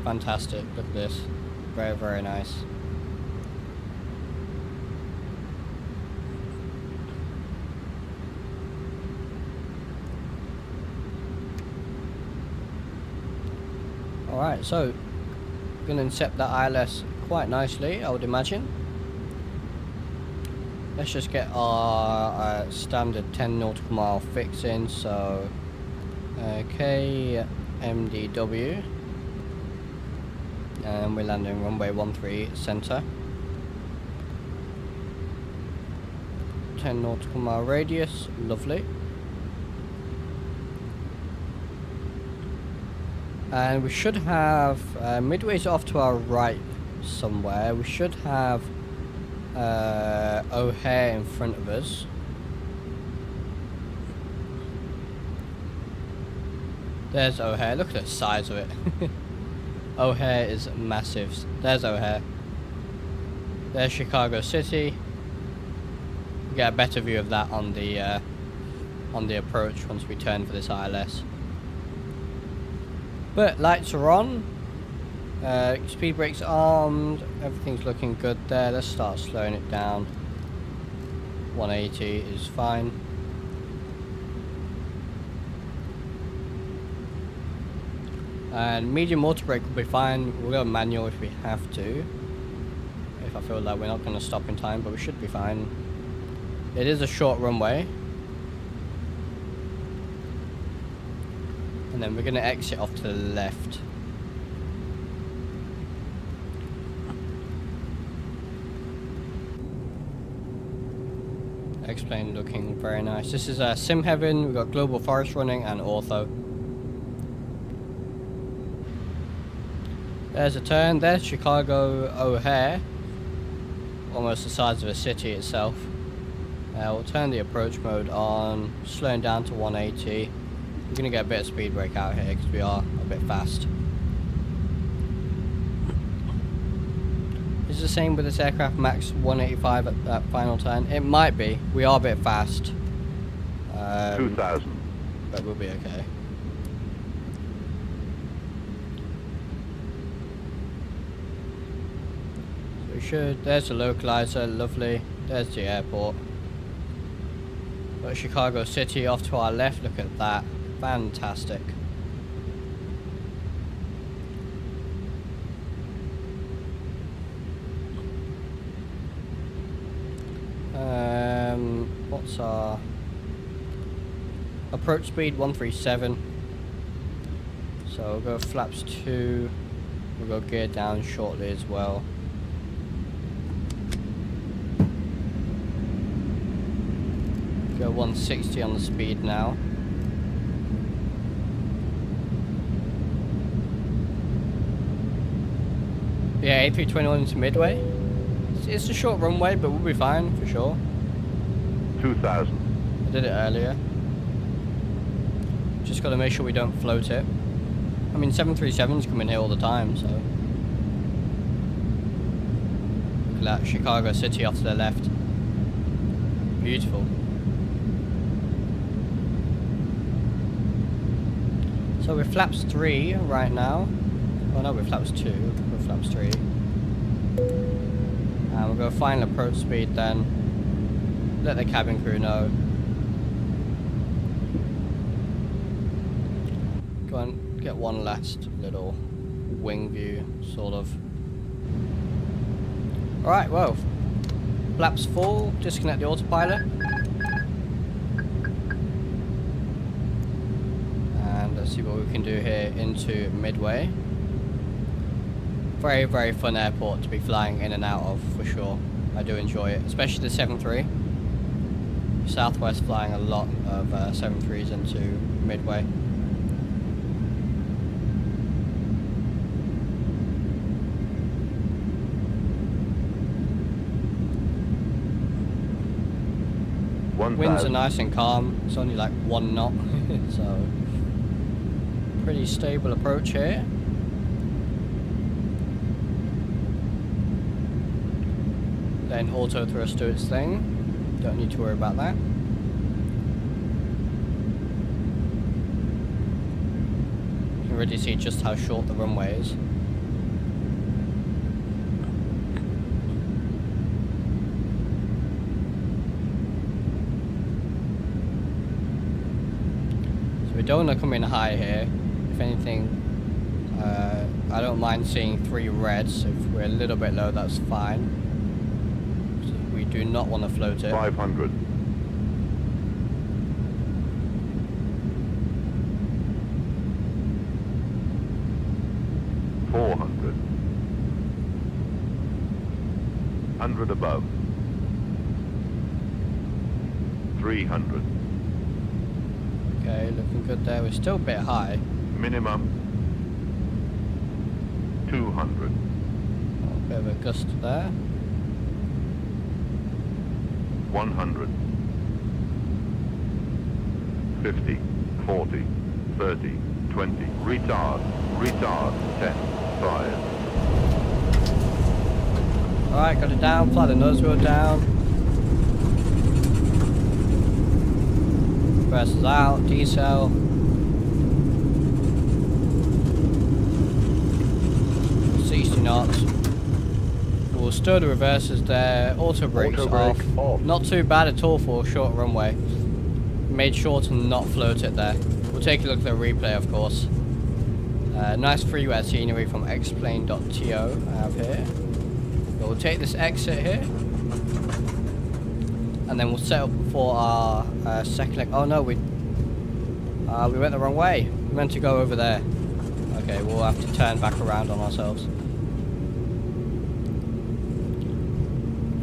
Fantastic, look at this. Very, very nice. Alright, so we're going to incept that ILS quite nicely, I would imagine. Let's just get our standard 10 nautical mile fix in, so KMDW, and we're landing runway 13 center. 10 nautical mile radius, lovely. And we should have Midway's off to our right somewhere. We should have O'Hare in front of us. There's O'Hare. Look at the size of it. O'Hare is massive. There's O'Hare. There's Chicago City. We get a better view of that on the approach once we turn for this ILS. But lights are on. Speed brakes armed. Everything's looking good there. Let's start slowing it down. 180 is fine. And medium auto brake will be fine. We'll go manual if we have to. If I feel like we're not going to stop in time, but we should be fine. It is a short runway. And then we're going to exit off to the left. X-plane looking very nice. This is Sim Heaven. We've got Global Forest running and Ortho. There's a turn. There's Chicago O'Hare. Almost the size of a city itself. We'll turn the approach mode on. Slowing down to 180. We're going to get a bit of speed brake out here because we are a bit fast. Is the same with this aircraft max 185 at that final turn? It might be. We are a bit fast. 2,000. But we'll be okay. We should. There's the localizer, lovely. There's the airport. Got Chicago City off to our left. Look at that, fantastic. What's our approach speed? 137. So we'll go flaps 2. We'll go gear down shortly as well. Go 160 on the speed now. Yeah, A321 into Midway. It's a short runway, but we'll be fine for sure. 2,000. I did it earlier. Just got to make sure we don't float it. I mean, 737s come in here all the time, so. Look at that, Chicago City off to the left. Beautiful. So we're flaps 3 right now. Oh no, we're flaps 2. We're flaps 3. And we'll go final approach speed then. Let the cabin crew know. Go and get one last little wing view, sort of. Alright, well. Flaps full, disconnect the autopilot. And let's see what we can do here into Midway. Very, very fun airport to be flying in and out of, for sure. I do enjoy it, especially the 737. Southwest flying a lot of 737s into Midway. Winds are nice and calm. It's only like 1 knot, so pretty stable approach here. Then auto thrust do its thing. Don't need to worry about that. You can already see just how short the runway is. So we don't want to come in high here. If anything, I don't mind seeing 3 reds. If we're a little bit low, that's fine. We do not want to float it. 500. 200 above. 300. Okay, looking good there. We're still a bit high. Minimum 200. A bit of a gust there. 100. 50, 40, 30, 20. Retard, retard. 10, 5. Alright, got it down. Fly the nose wheel down. Reverses out. Decel. 60 knots. We'll stir the reversers there. Auto brakes off. Not too bad at all for a short runway. Made sure to not float it there. We'll take a look at the replay, of course. Nice freeware scenery from xplane.to I have here. But we'll take this exit here. And then we'll set up for our second leg. Oh no, we went the wrong way. We meant to go over there. Okay, we'll have to turn back around on ourselves.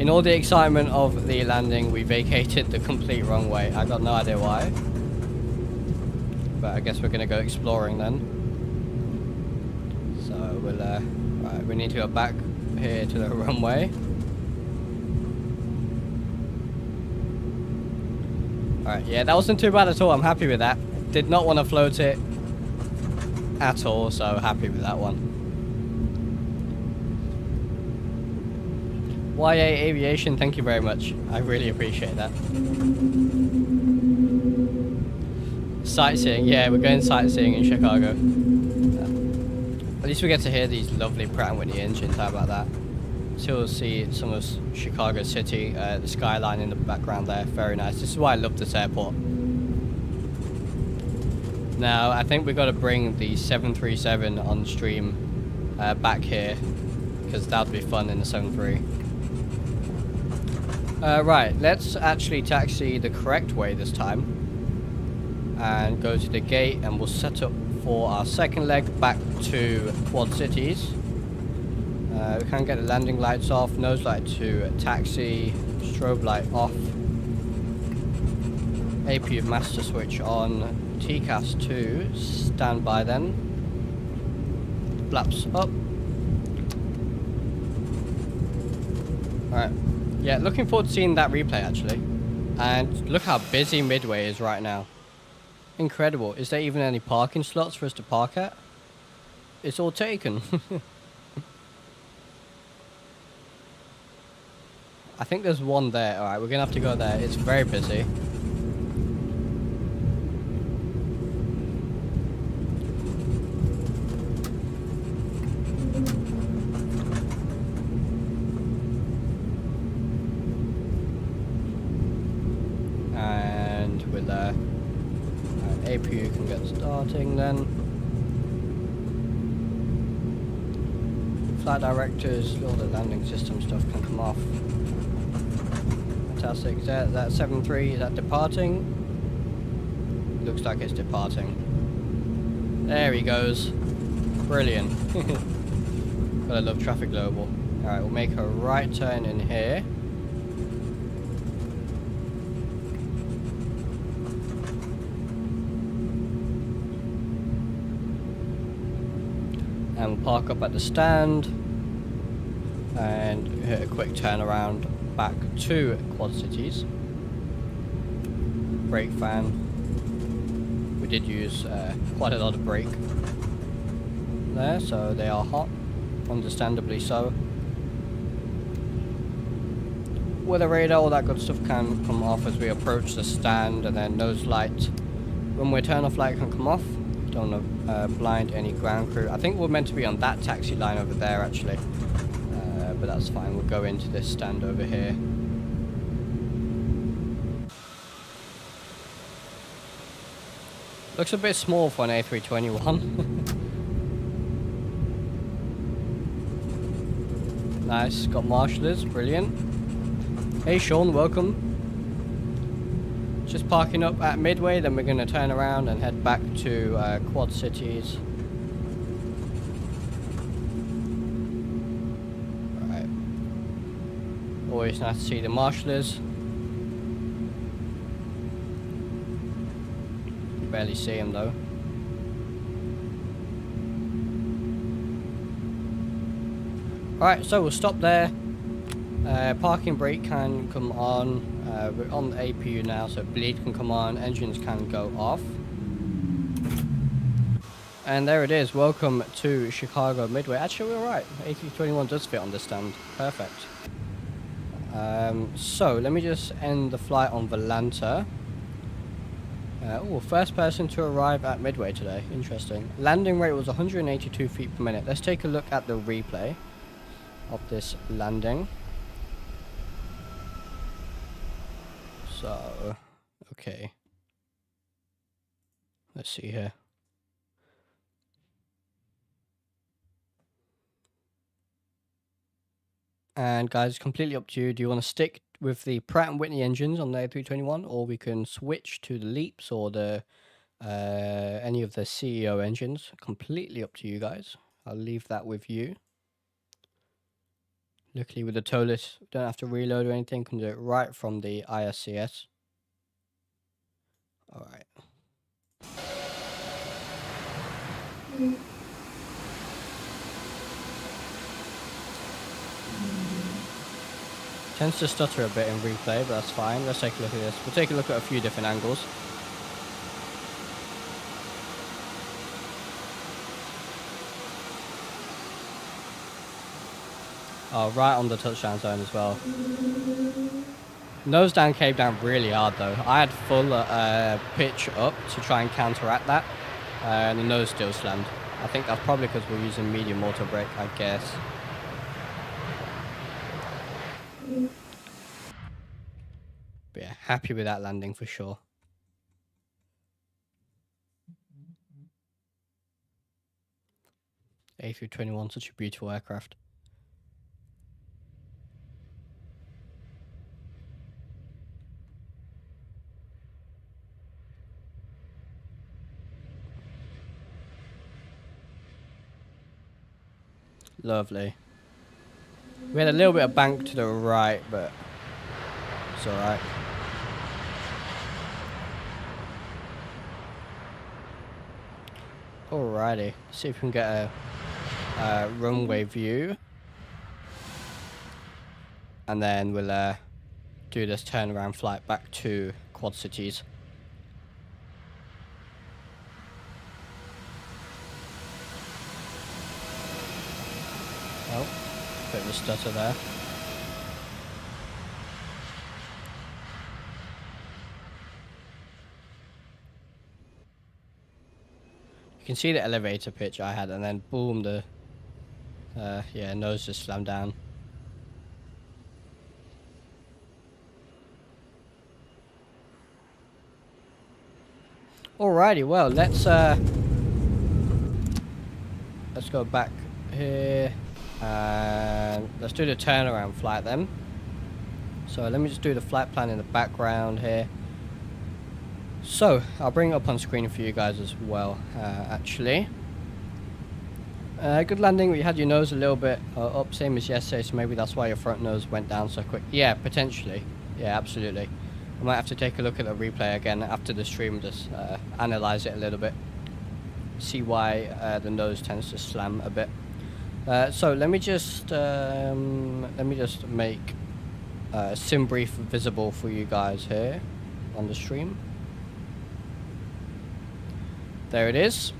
In all the excitement of the landing, we vacated the complete wrong way. I got no idea why. But I guess we're going to go exploring then. So we'll, right, we need to go back here to the runway. Alright, yeah, that wasn't too bad at all. I'm happy with that. Did not want to float it at all, so happy with that one. YA Aviation, thank you very much. I really appreciate that. Sightseeing, yeah, we're going sightseeing in Chicago. At least we get to hear these lovely Pratt & Whitney engines, how about that? So we'll see some of Chicago City, the skyline in the background there, very nice. This is why I love this airport. Now, I think we've got to bring the 737 on stream back here, because that would be fun in the 73. Right, let's actually taxi the correct way this time and go to the gate, and we'll set up for our second leg back to Quad Cities. We can get the landing lights off, nose light to taxi, strobe light off, APU master switch on, TCAS 2, stand by then, flaps up. Alright. Yeah, looking forward to seeing that replay actually. And look how busy Midway is right now. Incredible. Is there even any parking slots for us to park at? It's all taken. I think there's one there. Alright, we're gonna have to go there. It's very busy. APU can get starting then. Flight directors, all the landing system stuff can come off. Fantastic. Is that 7-3, is that departing? Looks like it's departing. There he goes. Brilliant. Gotta love traffic global. Alright, we'll make a right turn in here. And we'll park up at the stand and hit a quick turnaround back to Quad Cities. Brake fan. We did use quite a lot of brake there, so they are hot, understandably so. Weather radar, all that good stuff can come off as we approach the stand, and then nose light, runway turn off light can come off. Don't want to blind any ground crew. I think we're meant to be on that taxi line over there actually, but that's fine. We'll go into this stand over here. Looks a bit small for an A321. Nice, got marshallers, brilliant. Hey Sean, welcome. Just parking up at Midway, then we're going to turn around and head back to Quad Cities. Right. Always nice to see the marshallers. Barely see them though. Alright, so we'll stop there. Parking brake can come on. We're on the APU now, so bleed can come on, engines can go off. And there it is. Welcome to Chicago Midway. Actually, we're right. A321 does fit on this stand. Perfect. So let me just end the flight on Volanta. Oh, first person to arrive at Midway today. Interesting. Landing rate was 182 feet per minute. Let's take a look at the replay of this landing. So, okay. Let's see here. And guys, completely up to you. Do you want to stick with the Pratt & Whitney engines on the A321, or we can switch to the Leaps or the any of the CEO engines? Completely up to you guys. I'll leave that with you. Luckily with the TOLIS, don't have to reload or anything. Can do it right from the ISCS. All right. Tends to stutter a bit in replay, but that's fine. Let's take a look at this. We'll take a look at a few different angles. Oh, right on the touchdown zone as well. Nose down came down really hard though. I had full pitch up to try and counteract that, and the nose still slammed. I think that's probably because we're using medium auto brake, I guess. But yeah, happy with that landing for sure. A321, such a beautiful aircraft. Lovely. We had a little bit of bank to the right, but it's alright. Alrighty, see if we can get a runway view, and then we'll do this turnaround flight back to Quad Cities. Oh, bit of a stutter there. You can see the elevator pitch I had, and then boom, the yeah, nose just slammed down. Alrighty, well, let's go back here and let's do the turnaround flight then. So let me just do the flight plan in the background here. So I'll bring it up on screen for you guys as well. Actually, good landing. You had your nose a little bit up, same as yesterday, so maybe that's why your front nose went down so quick. Yeah, potentially. Yeah, absolutely. I might have to take a look at the replay again after the stream, just analyze it a little bit, see why the nose tends to slam a bit. So let me just make sim brief visible for you guys here on the stream. There it is,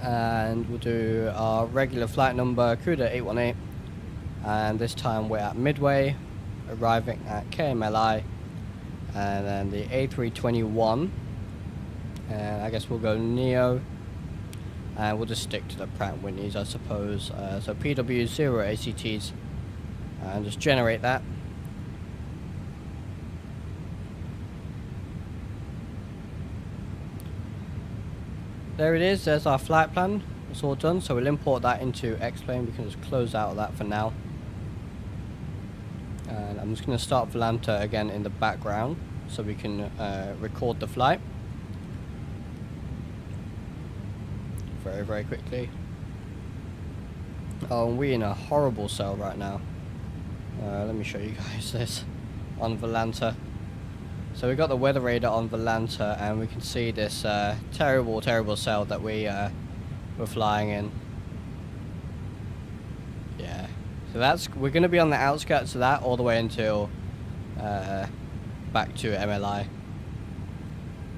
and we'll do our regular flight number, CUDA 818, and this time we're at Midway, arriving at KMLI, and then the A321, and I guess we'll go Neo, and we'll just stick to the Pratt & Whitneys, I suppose. So PW 0 ACTs, and just generate that. There it is, there's our flight plan. It's all done, so we'll import that into xplane. We can just close out of that for now. And I'm just going to start Volanta again in the background so we can record the flight very, very quickly. Oh, we're in a horrible cell right now. Let me show you guys this on Volanta. So we got the weather radar on Volanta, and we can see this terrible cell that we were flying in. Yeah, so we're going to be on the outskirts of that all the way until back to MLI.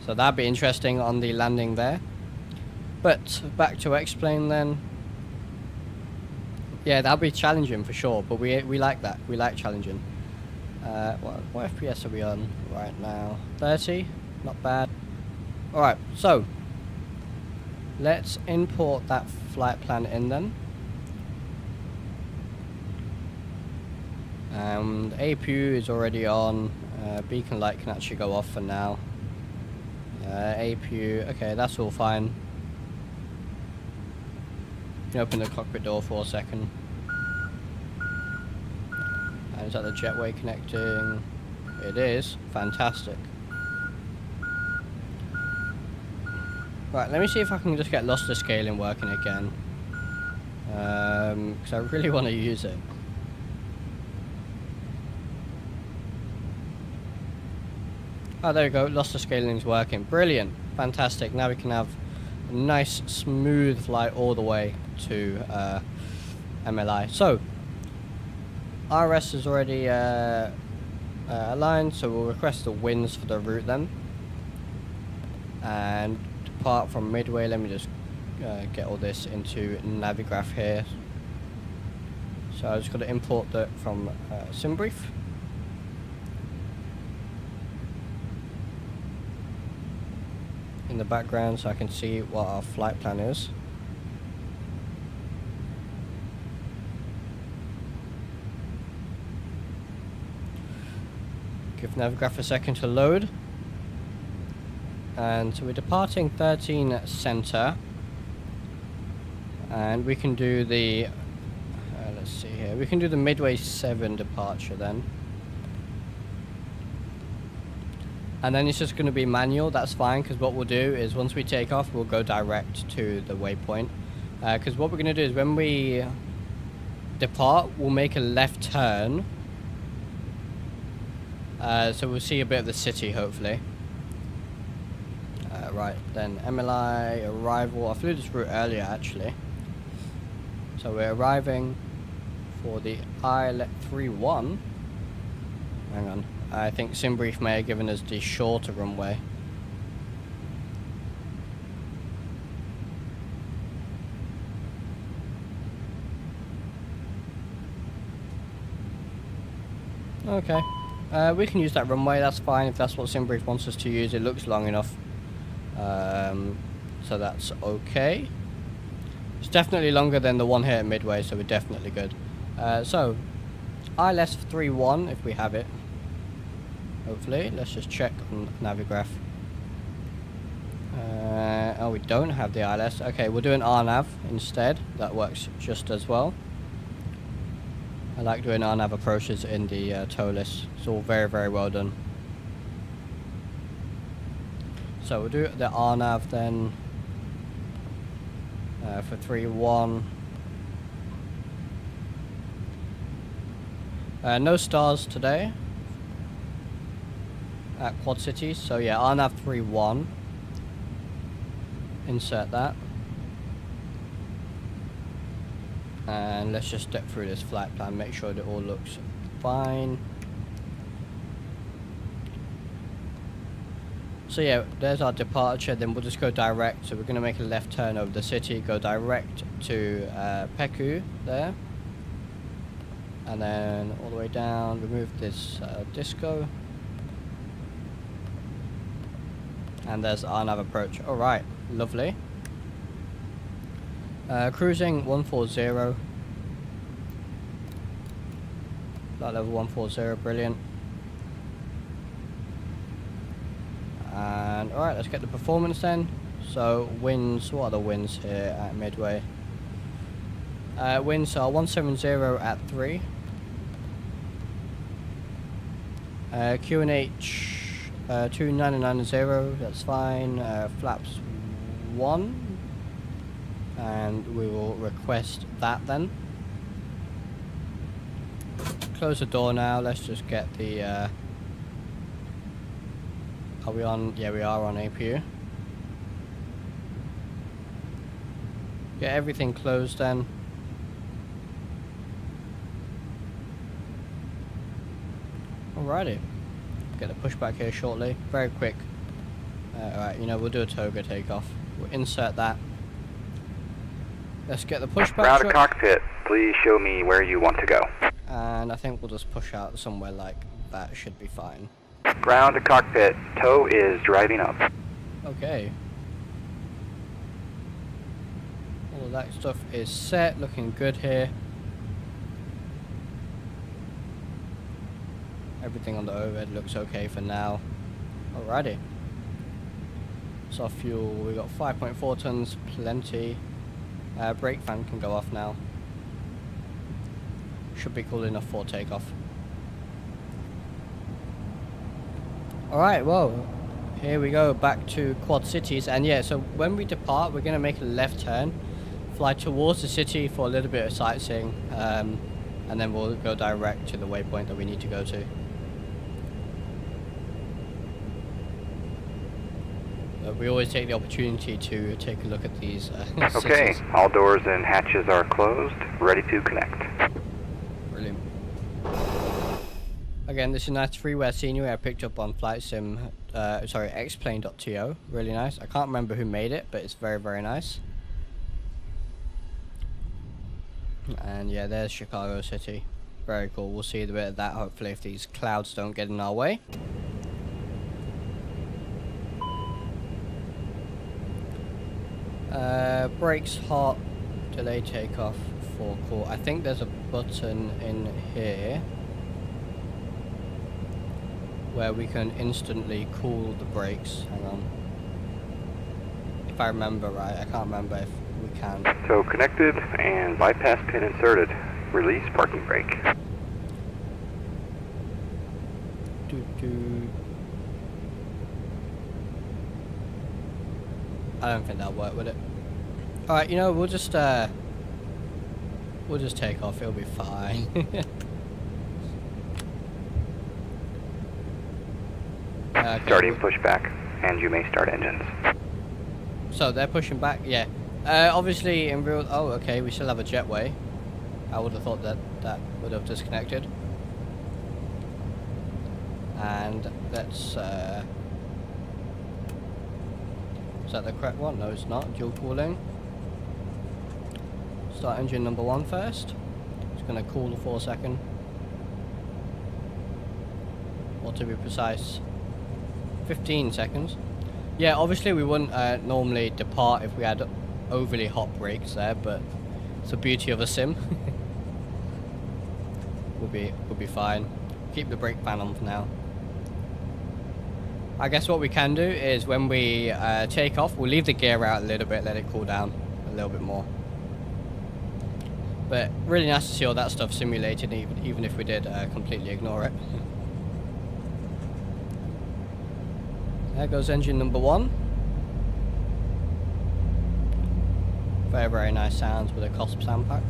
So that'd be interesting on the landing there. But back to X-plane then. Yeah, that'll be challenging for sure, but we like that. We like challenging. What FPS are we on right now? 30? Not bad. Alright, so let's import that flight plan in then. APU is already on. Beacon light can actually go off for now. APU, okay, that's all fine. You can open the cockpit door for a second. And is that the jetway connecting? It is. Fantastic. Right, let me see if I can just get lossless scaling working again. Because I really want to use it. Oh, there we go. Lossless scaling is working. Brilliant. Fantastic. Now we can have a nice smooth flight all the way to MLI. So RS is already aligned, so we'll request the winds for the route then, and depart from Midway. Let me just get all this into Navigraph here. So I just got to import that from SimBrief. In the background, so I can see what our flight plan is. Give Navigraph a second to load. And so we're departing 13 center, and we can do the let's see here, we can do the Midway 7 departure then. And then it's just going to be manual. That's fine, because what we'll do is once we take off, we'll go direct to the waypoint. Because what we're going to do is when we depart, we'll make a left turn. So we'll see a bit of the city, hopefully. Right, then MLI arrival. I flew this route earlier, actually. So we're arriving for the ILET-31. Hang on. I think SimBrief may have given us the shorter runway. Okay. We can use that runway, that's fine if that's what SimBrief wants us to use. It looks long enough. So that's okay. It's definitely longer than the one here at Midway, so we're definitely good. So, ILS-31 if we have it. Hopefully, let's just check on Navigraph. Oh, we don't have the ILS. Okay, we'll do an RNAV instead. That works just as well. I like doing RNAV approaches in the TOLIS. It's all very, very well done. So we'll do the RNAV then for 3-1. No stars today at Quad Cities, so yeah, RNAV 3-1. Insert that. And let's just step through this flight plan, make sure that it all looks fine. So yeah, there's our departure, then we'll just go direct. So we're going to make a left turn over the city, go direct to Peku there. And then all the way down, remove this disco. And there's our nav approach. Alright, lovely. Cruising 140. Flight level 140, brilliant. And alright, let's get the performance then. So winds, what are the winds here at Midway? Winds are 170 at 3. QNH 2990, that's fine. Flaps 1. And we will request that then. close the door now. Let's just get the, are we on? Yeah, we are on APU. Get everything closed then. Alrighty. Get the pushback here shortly. Very quick. Alright, you know, we'll do a toga takeoff. We'll insert that. Let's get the pushback. Ground to cockpit, please show me where you want to go. And I think we'll just push out somewhere like that. Should be fine. Ground to cockpit, tow is driving up. Okay. All of that stuff is set. Looking good here. Everything on the overhead looks okay for now. Alrighty. So fuel, we got 5.4 tons, plenty. Brake fan can go off now. Should be cool enough for takeoff. Alright, well, here we go back to Quad Cities. And yeah, so when we depart, we're going to make a left turn, fly towards the city for a little bit of sightseeing, and then we'll go direct to the waypoint that we need to go to. We always take the opportunity to take a look at these Okay, cities. all doors and hatches are closed, ready to connect. Brilliant. Again, this is a nice freeware scenery I picked up on flight sim, xplane.to. Really nice. I can't remember who made it, but it's very, very nice. And yeah, there's Chicago City. Very cool. We'll see a bit of that, hopefully, if these clouds don't get in our way. Brakes hot, delay takeoff, forecourt. I think there's a button in here where we can instantly cool the brakes. Hang on. If I remember right, I can't remember if we can. So connected and bypass pin inserted. Release parking brake. I don't think that'll work, will it? Alright, you know, we'll just take off, it'll be fine. Okay. Starting pushback, and you may start engines. So they're pushing back, yeah. Obviously in real, oh okay, we still have a jetway. I would have thought that would have disconnected. And let's, is that the correct one? No, it's not. Dual cooling. Start engine number 1 first. It's going to cool for a second. Or to be precise, 15 seconds. Yeah, obviously we wouldn't normally depart if we had overly hot brakes there, but it's the beauty of a sim. We'll be fine. Keep the brake fan on for now. I guess what we can do is when we take off, we'll leave the gear out a little bit, let it cool down a little bit more. But really nice to see all that stuff simulated, even if we did completely ignore it. There goes engine number 1. Very, very nice sounds with a COSP sound pack.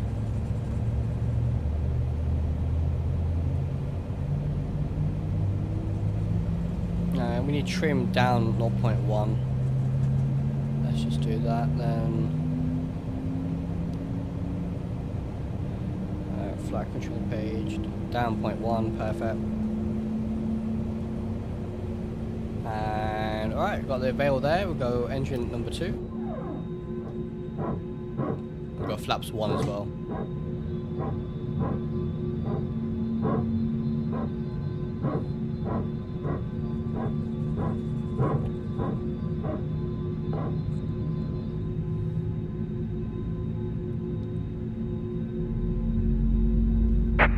We need trim down 0.1. Let's just do that then. Flight control page down 0.1, perfect. And alright, got the veil there. We'll go engine number 2. We've got flaps 1 as well.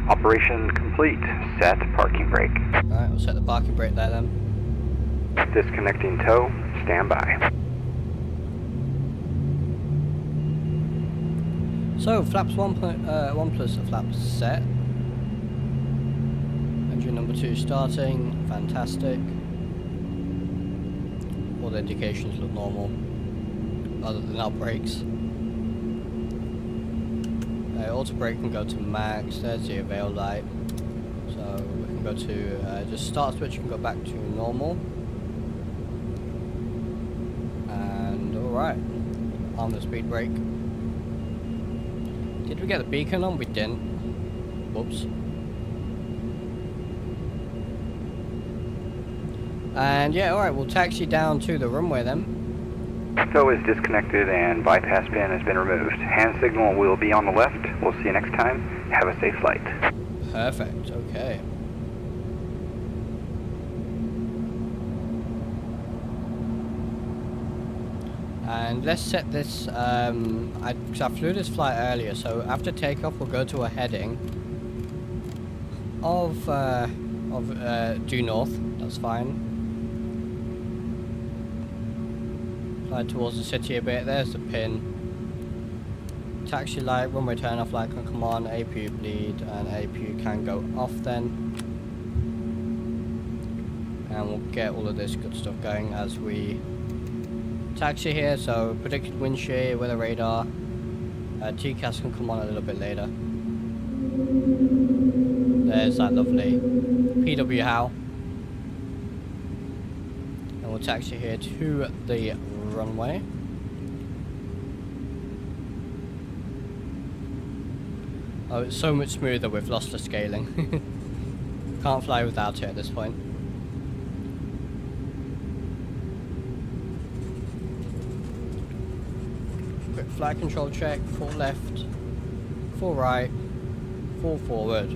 Operation complete. Set parking brake. Alright, we'll set the parking brake there then. Disconnecting tow. Stand by. So, flaps 1 plus the flaps set. Engine number 2 starting. Fantastic. All the indications look normal, other than our brakes. Auto brake can go to max. There's the avail light. go to just start switch and go back to normal. And alright, on the speed brake. Did we get the beacon on? We didn't. Whoops. And yeah, alright, we'll taxi down to the runway then. So is disconnected and bypass pin has been removed. Hand signal will be on the left. We'll see you next time. Have a safe flight. Perfect, okay. And let's set this, because I flew this flight earlier, so after takeoff we'll go to a heading of due north, that's fine. Fly towards the city a bit, there's the pin. Taxi light, runway turn off light can come on, APU bleed, and APU can go off then. And we'll get all of this good stuff going as we taxi here, so predicted wind shear, weather radar, TCAS can come on a little bit later. There's that lovely PW Howe. And we'll taxi here to the runway. Oh, it's so much smoother with lost the scaling. Can't fly without it at this point. Quick flight control check, full left, full right, full forward,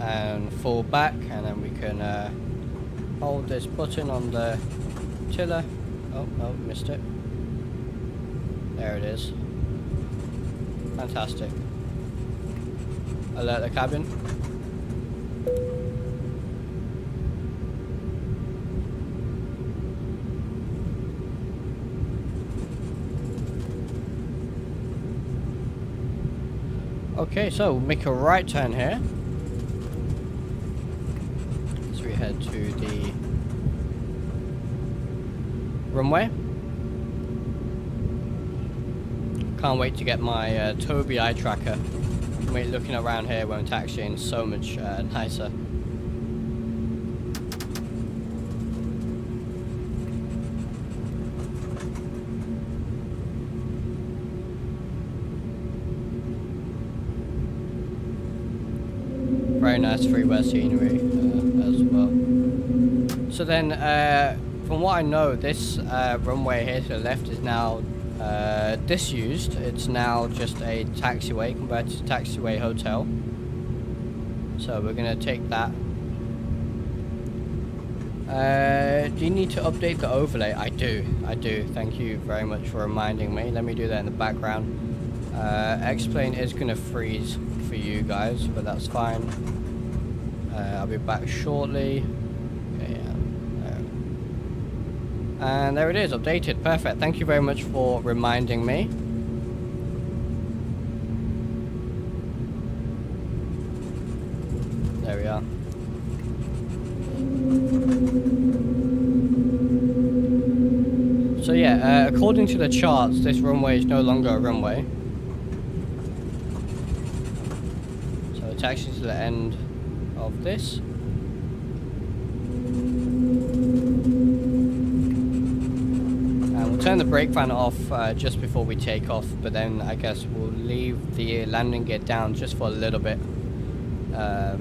and full back, and then we can hold this button on the tiller. Oh, no, missed it. There it is. Fantastic. Alert the cabin. Okay, so we'll make a right turn here. So we head to the runway. Can't wait to get my Toby eye tracker. Looking around here when taxiing, so much nicer. Very nice freeware scenery as well. So then, from what I know, this runway here to the left is now disused. It's now just a taxiway converted to taxiway hotel. So we're gonna take that. Do you need to update the overlay? I do. Thank you very much for reminding me. Let me do that in the background. Xplane is gonna freeze for you guys, but that's fine. I'll be back shortly. And there it is, updated. Perfect. Thank you very much for reminding me. There we are. So yeah, according to the charts, this runway is no longer a runway. So it's actually to the end of this. Turn the brake fan off just before we take off, but then I guess we'll leave the landing gear down just for a little bit to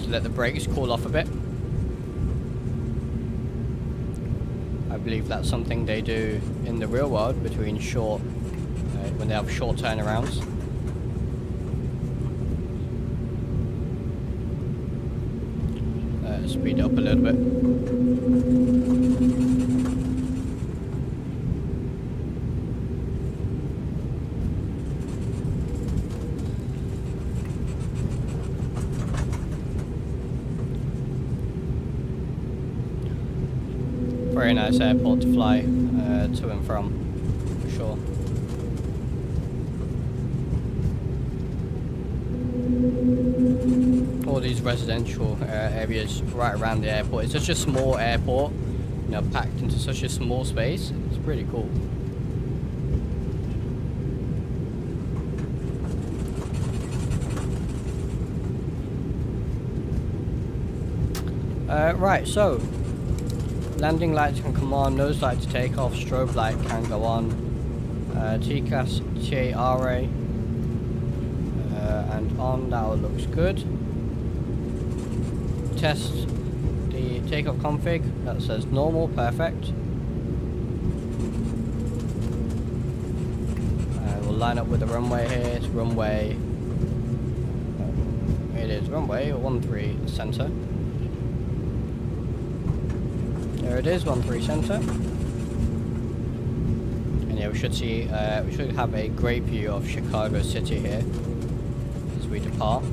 let the brakes cool off a bit. I believe that's something they do in the real world between short, when they have short turnarounds. Speed it up a little bit. Very nice airport to fly to and from, for sure. All these residential areas right around the airport. It's such a small airport, you know, packed into such a small space. It's pretty cool. Right, so landing lights can come on, nose light to take off, strobe light can go on, TCAS TARA and on, that all looks good. Test the takeoff config, that says normal, perfect. We'll line up with the runway here, it's runway, it is runway 13 center. There it is, 13 center. And yeah, we should see, we should have a great view of Chicago City here as we depart.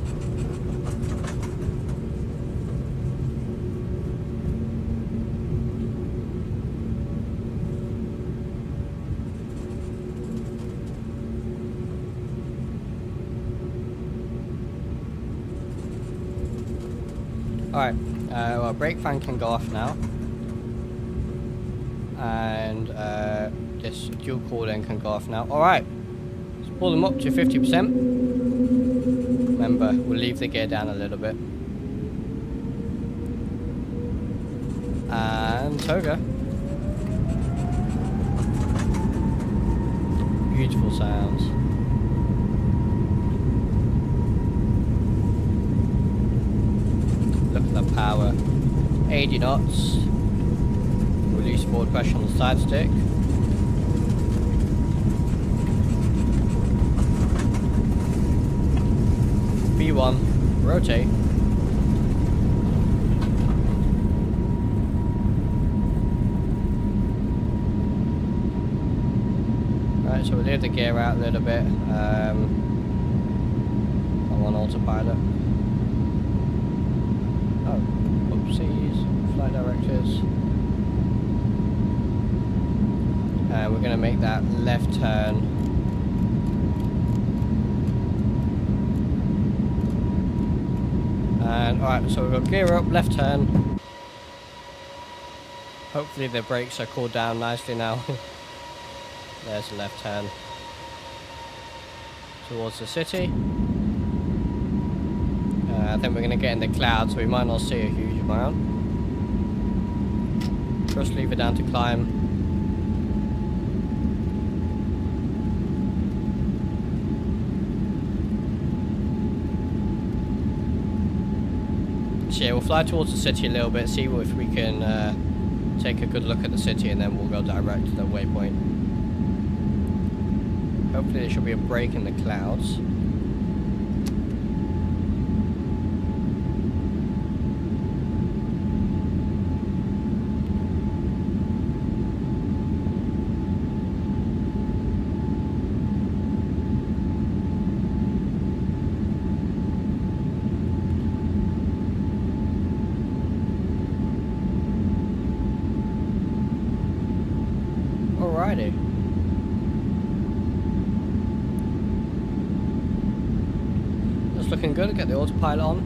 Alright, well, brake fan can go off now. And this dual cooling can go off now. Alright, let's pull them up to 50%. Remember, we'll leave the gear down a little bit. And Toga. Beautiful sounds. Look at the power. 80 knots. Release forward pressure on the side stick. V1, rotate. Right, so we'll leave the gear out a little bit. I'm on autopilot. Oh, oopsies, flight directors. And we're going to make that left turn. And alright, so we've got gear up, left turn. Hopefully the brakes are cooled down nicely now. There's the left turn. Towards the city. I think we're going to get in the clouds, so we might not see a huge amount. Thrust lever down to climb. So yeah, we'll fly towards the city a little bit, see if we can take a good look at the city, and then we'll go direct to the waypoint. Hopefully there should be a break in the clouds. Alrighty. That's looking good. Get the autopilot on.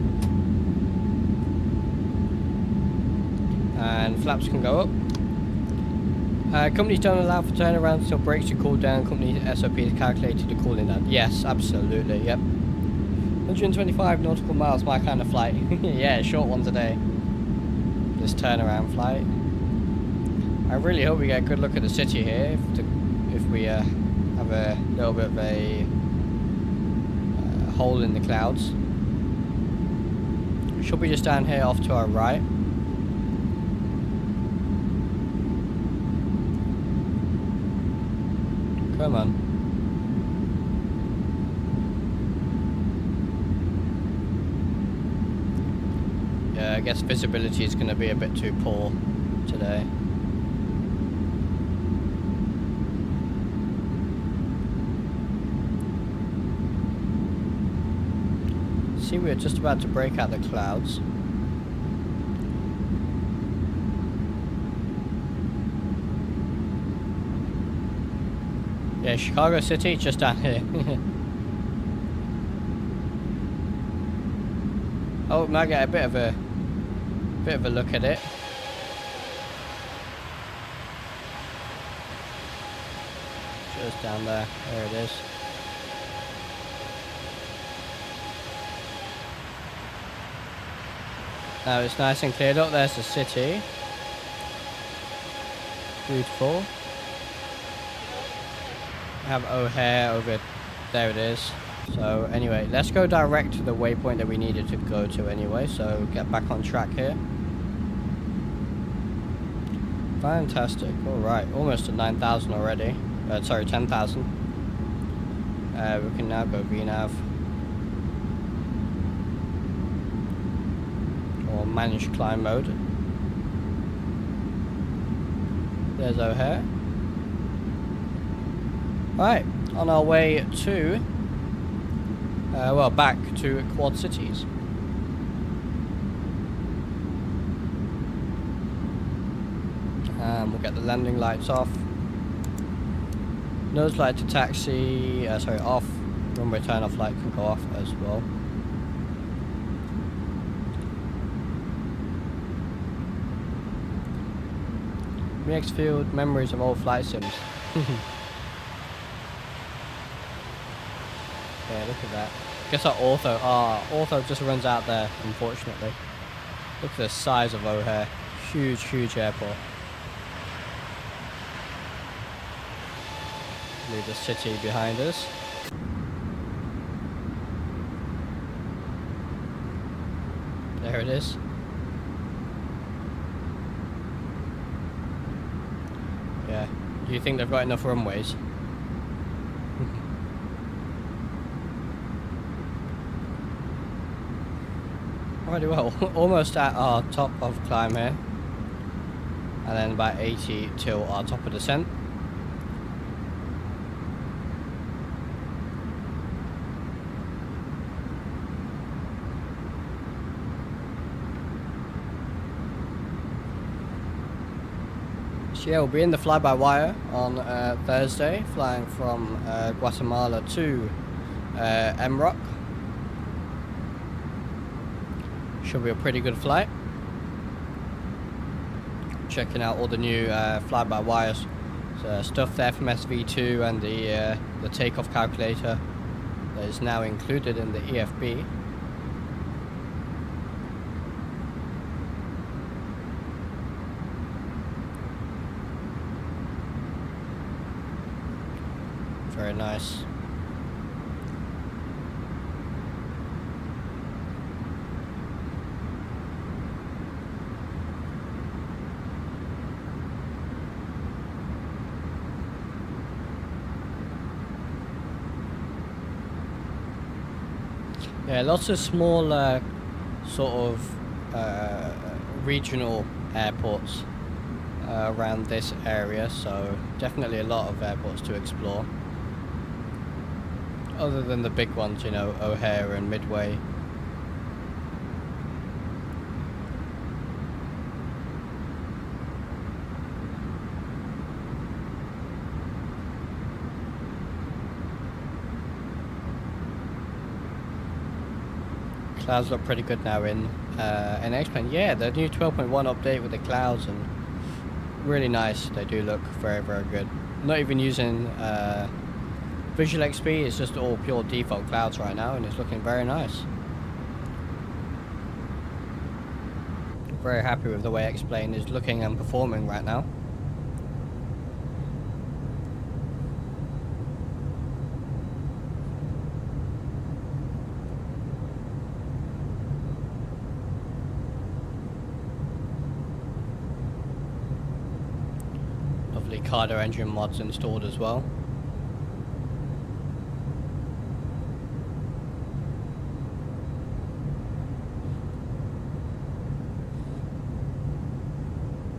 And flaps can go up. Companies don't allow for turnaround until brakes are cooled down. Company SOP is calculated to cooling down. Yes, absolutely, yep. 125 nautical miles, my kind of flight. Yeah, short one today. This turnaround flight. I really hope we get a good look at the city here, if we have a little bit of a hole in the clouds. Should be just down here off to our right. Come on. Yeah, I guess visibility is going to be a bit too poor today. See, we're just about to break out the clouds. Yeah, Chicago City, just down here. Oh, we might get a bit of a look at it. Just down there. There it is. Now it's nice and cleared up. There's the city. Beautiful. We have O'Hare over there. It is. So anyway, let's go direct to the waypoint that we needed to go to anyway. So get back on track here. Fantastic. All right, almost at 9,000 already. Sorry, 10,000. We can now go VNav. Or manage climb mode. There's O'Hare. Right, on our way to, well, back to Quad Cities. We'll get the landing lights off. Nose light to taxi, sorry, off. Runway turn off light can go off as well. Mix field, memories of old flight sims. Yeah, look at that. Guess our ortho, ortho just runs out there, unfortunately. Look at the size of O'Hare. Huge, huge airport. Leave the city behind us. There it is. Yeah. Do you think they've got enough runways? Alrighty, well, almost at our top of climb here. And then about 80 till our top of descent. So yeah, we'll be in the fly-by-wire on Thursday, flying from Guatemala to MROC. Should be a pretty good flight. Checking out all the new fly-by-wires stuff there from SV2 and the takeoff calculator that is now included in the EFB. Very nice. Yeah, lots of small sort of regional airports around this area, so definitely a lot of airports to explore. Other than the big ones, you know, O'Hare and Midway. Clouds look pretty good now in xplane. Yeah, the new 12.1 update with the clouds, and really nice. They do look very, very good. Not even using Visual XP, it's just all pure default clouds right now, and it's looking very nice. Very happy with the way xplane is looking and performing right now. Lovely Cardo engine mods installed as well.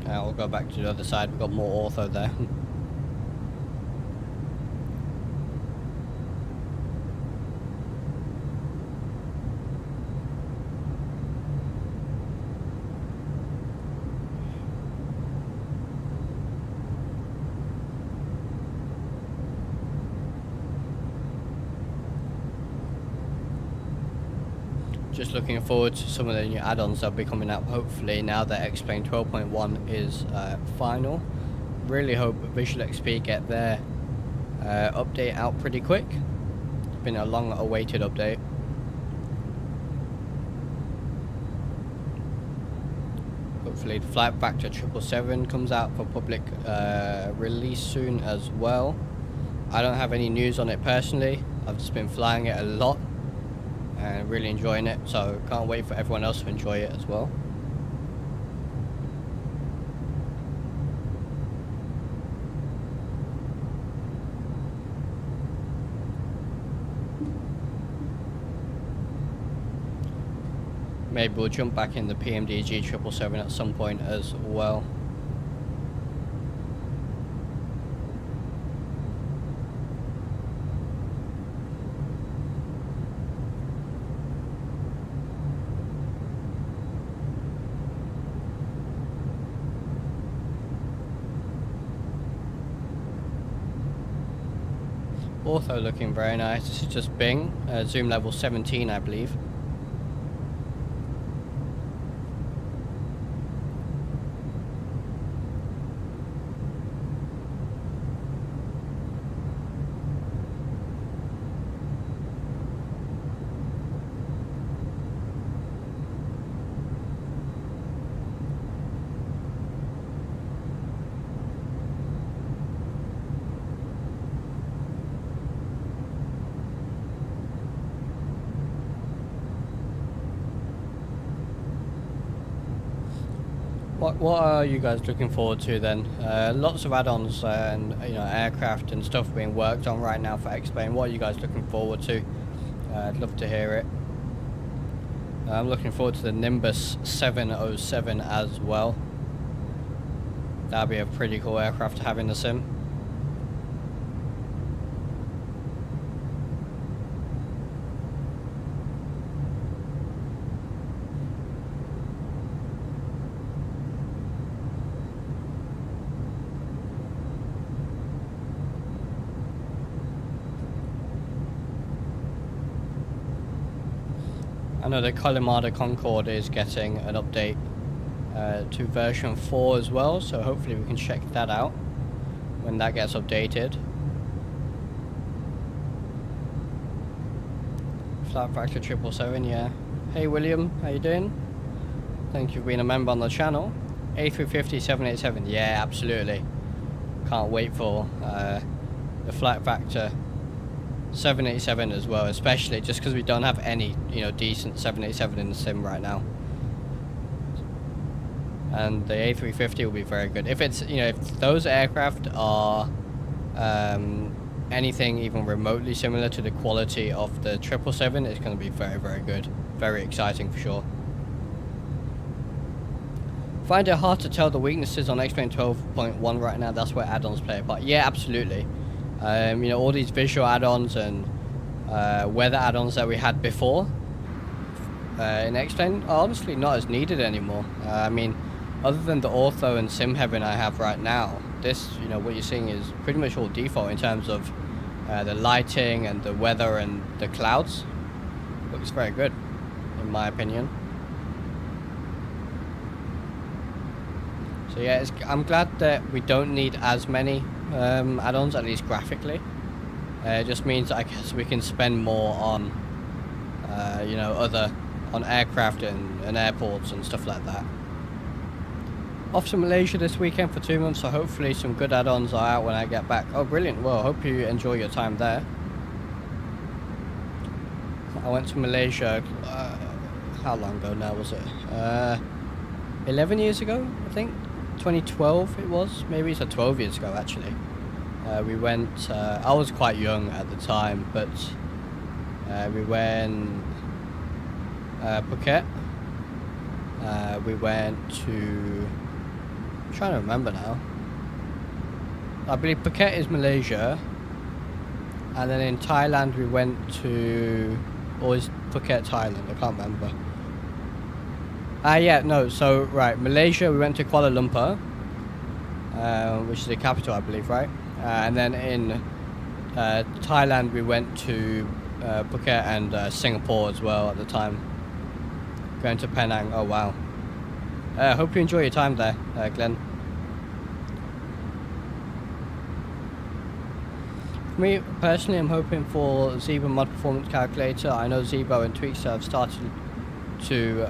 We'll go back to the other side, we've got more ortho there. Just looking forward to some of the new add-ons that'll be coming out, hopefully, now that xplane 12.1 is final. Really hope Visual XP get their update out pretty quick. It's been a long awaited update. hopefully the Flight Factor 777 comes out for public release soon as well. I don't have any news on it personally. I've just been flying it a lot and really enjoying it, so can't wait for everyone else to enjoy it as well. Maybe we'll jump back in the PMDG 777 at some point as well. Ortho looking very nice. This is just Bing, zoom level 17 I believe. What are you guys looking forward to then? Lots of add-ons and aircraft and stuff being worked on right now for xplane. What are you guys looking forward to? I'd love to hear it. I'm looking forward to the Nimbus 707 as well. That'd be a pretty cool aircraft to have in the sim. I know the Kalimata Concorde is getting an update to version 4 as well, so hopefully we can check that out when that gets updated. Flight Factor 777, yeah. Hey William, how you doing? Thank you for being a member on the channel. A350 787, yeah, absolutely. Can't wait for the Flight Factor 787 as well, especially just because we don't have any decent 787 in the sim right now, and the A350 will be very good if it's if those aircraft are anything even remotely similar to the quality of the 777. It's going to be very, very good, very exciting for sure. Find it hard to tell the weaknesses on xplane 12.1 right now. That's where add-ons play a part. Yeah, absolutely. All these visual add-ons and weather add-ons that we had before in xplane are honestly not as needed anymore. I mean, other than the ortho and sim heaven I have right now, this, what you're seeing is pretty much all default in terms of the lighting and the weather and the clouds. Looks very good, in my opinion. So yeah, I'm glad that we don't need as many add-ons, at least graphically. It just means that I guess we can spend more on, on aircraft and airports and stuff like that. Off to Malaysia this weekend for 2 months, so hopefully some good add-ons are out when I get back. Oh, brilliant. Well, hope you enjoy your time there. I went to Malaysia, how long ago now was it? 11 years ago, I think. 2012 it was, maybe it's 12 years ago actually. We went, I was quite young at the time, but we went Phuket. We went to, I'm trying to remember now. I believe Phuket is Malaysia, and then in Thailand we went to, or is Phuket Thailand? I can't remember. Yeah, no, so, right, Malaysia, we went to Kuala Lumpur, which is the capital, I believe, right? And then in Thailand, we went to Phuket and Singapore as well at the time. Going to Penang, oh wow. Hope you enjoy your time there, Glenn. For me, personally, I'm hoping for Zebra Mod Performance Calculator. I know Zebra and Tweakster have started to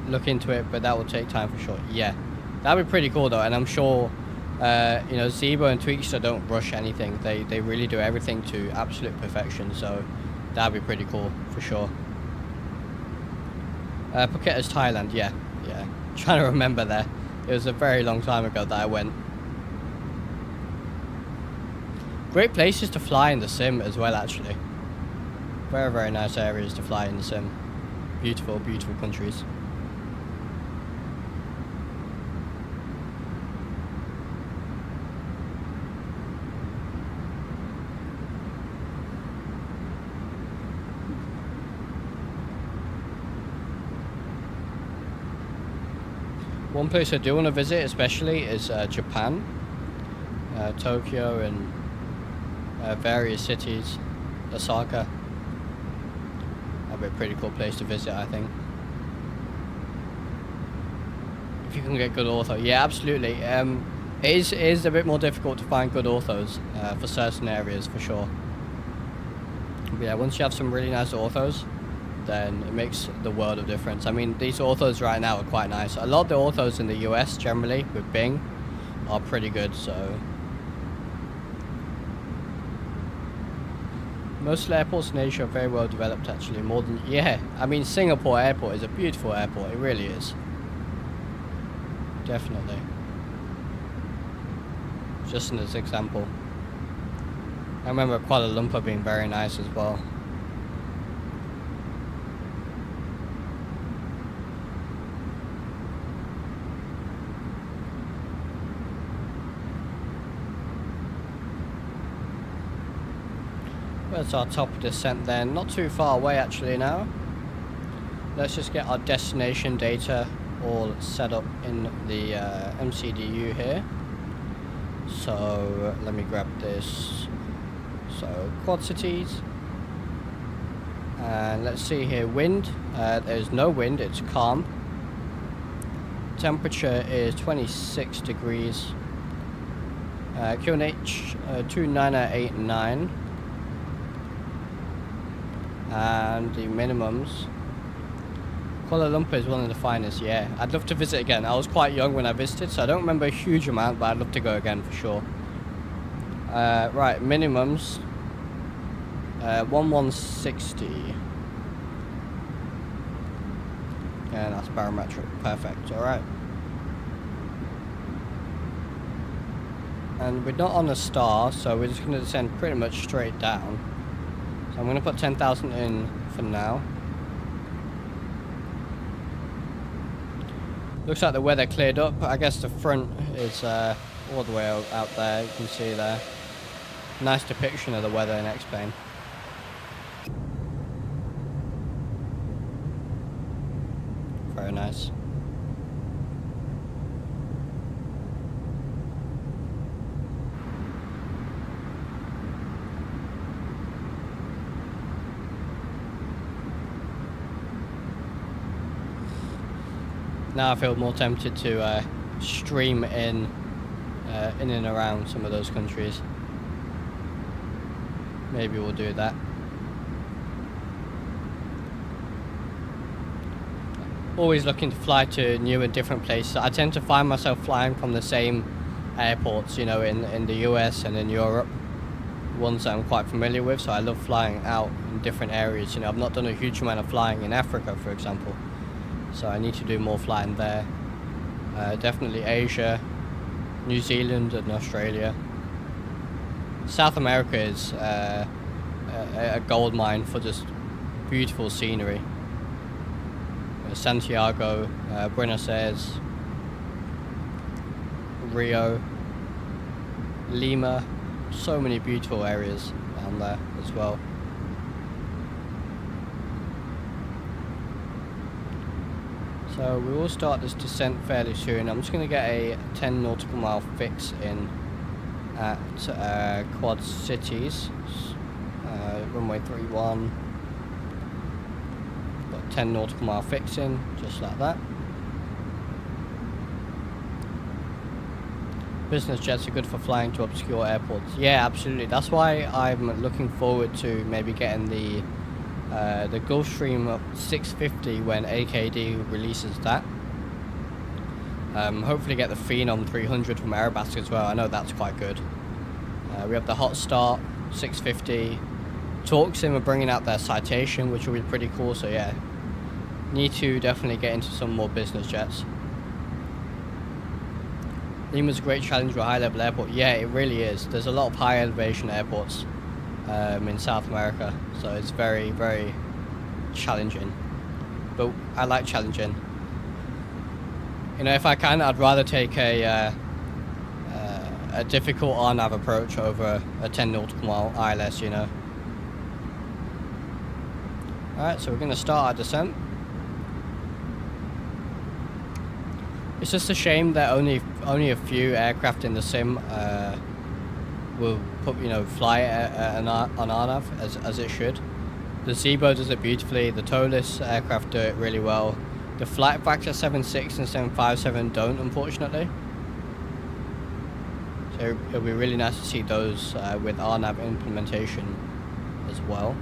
look into it, but that will take time for sure. Yeah, that'd be pretty cool though, and I'm sure you know, Zebo and Tweakster don't rush anything. They really do everything to absolute perfection, so that'd be pretty cool for sure. Phuket is Thailand, yeah. Trying to remember there. It was a very long time ago that I went. Great places to fly in the sim as well, actually. Very, very nice areas to fly in the sim. Beautiful, beautiful countries. One place I do want to visit especially is Japan, Tokyo and various cities, Osaka. That'd be a pretty cool place to visit, I think. If you can get good ortho. Yeah, absolutely. It is a bit more difficult to find good orthos for certain areas, for sure. But yeah, once you have some really nice orthos, then it makes the world of difference. I mean, these orthos right now are quite nice. A lot of the orthos in the US generally with Bing are pretty good, so most airports in Asia are very well developed, actually. More than, yeah, I mean, Singapore airport is a beautiful airport. It really is. Definitely. Just as an example. I remember Kuala Lumpur being very nice as well. Where's our top of descent then? Not too far away actually now. Let's just get our destination data all set up in the MCDU here. So let me grab this. So quad cities. And let's see here, wind. There's no wind, it's calm. Temperature is 26 degrees. QNH 29889. And the minimums. Kuala Lumpur is one of the finest, yeah. I'd love to visit again. I was quite young when I visited, so I don't remember a huge amount, but I'd love to go again for sure. Right, minimums. 1160. Yeah, that's barometric. Perfect, alright. And we're not on a star, so we're just going to descend pretty much straight down. So I'm going to put 10,000 in for now. Looks like the weather cleared up. I guess the front is all the way out there. You can see there. Nice depiction of the weather in xplane. Very nice. Now I feel more tempted to stream in and around some of those countries. Maybe we'll do that. Always looking to fly to new and different places. I tend to find myself flying from the same airports, you know, in the US and in Europe. Ones that I'm quite familiar with, so I love flying out in different areas. You know, I've not done a huge amount of flying in Africa, for example. So I need to do more flying there. Definitely Asia, New Zealand and Australia. South America is a gold mine for just beautiful scenery. Santiago, Buenos Aires, Rio, Lima. So many beautiful areas down there as well. So we will start this descent fairly soon. I'm just going to get a 10 nautical mile fix in at Quad Cities, runway 31. Got 10 nautical mile fix in, just like that. Business jets are good for flying to obscure airports. Yeah, absolutely. That's why I'm looking forward to maybe getting the the Gulfstream 650 when AKD releases that. Hopefully get the Phenom 300 from Aerobask as well. I know that's quite good. We have the Hot Start 650. Torxim are bringing out their Citation, which will be pretty cool. So yeah, need to definitely get into some more business jets. Lima's a great challenge for a high-level airport. Yeah, it really is. There's a lot of high-elevation airports in South America, so it's very, very challenging. But I like challenging. You know, if I can, I'd rather take a difficult RNAV approach over a 10 nautical mile ILS, you know. Alright, so we're going to start our descent. It's just a shame that only a few aircraft in the sim will fly on RNAV as it should. The Zebo does it beautifully. The Tolis aircraft do it really well. The Flight Factor 7.6 and 7.57 don't, unfortunately. So it'll be really nice to see those with RNAV implementation as well.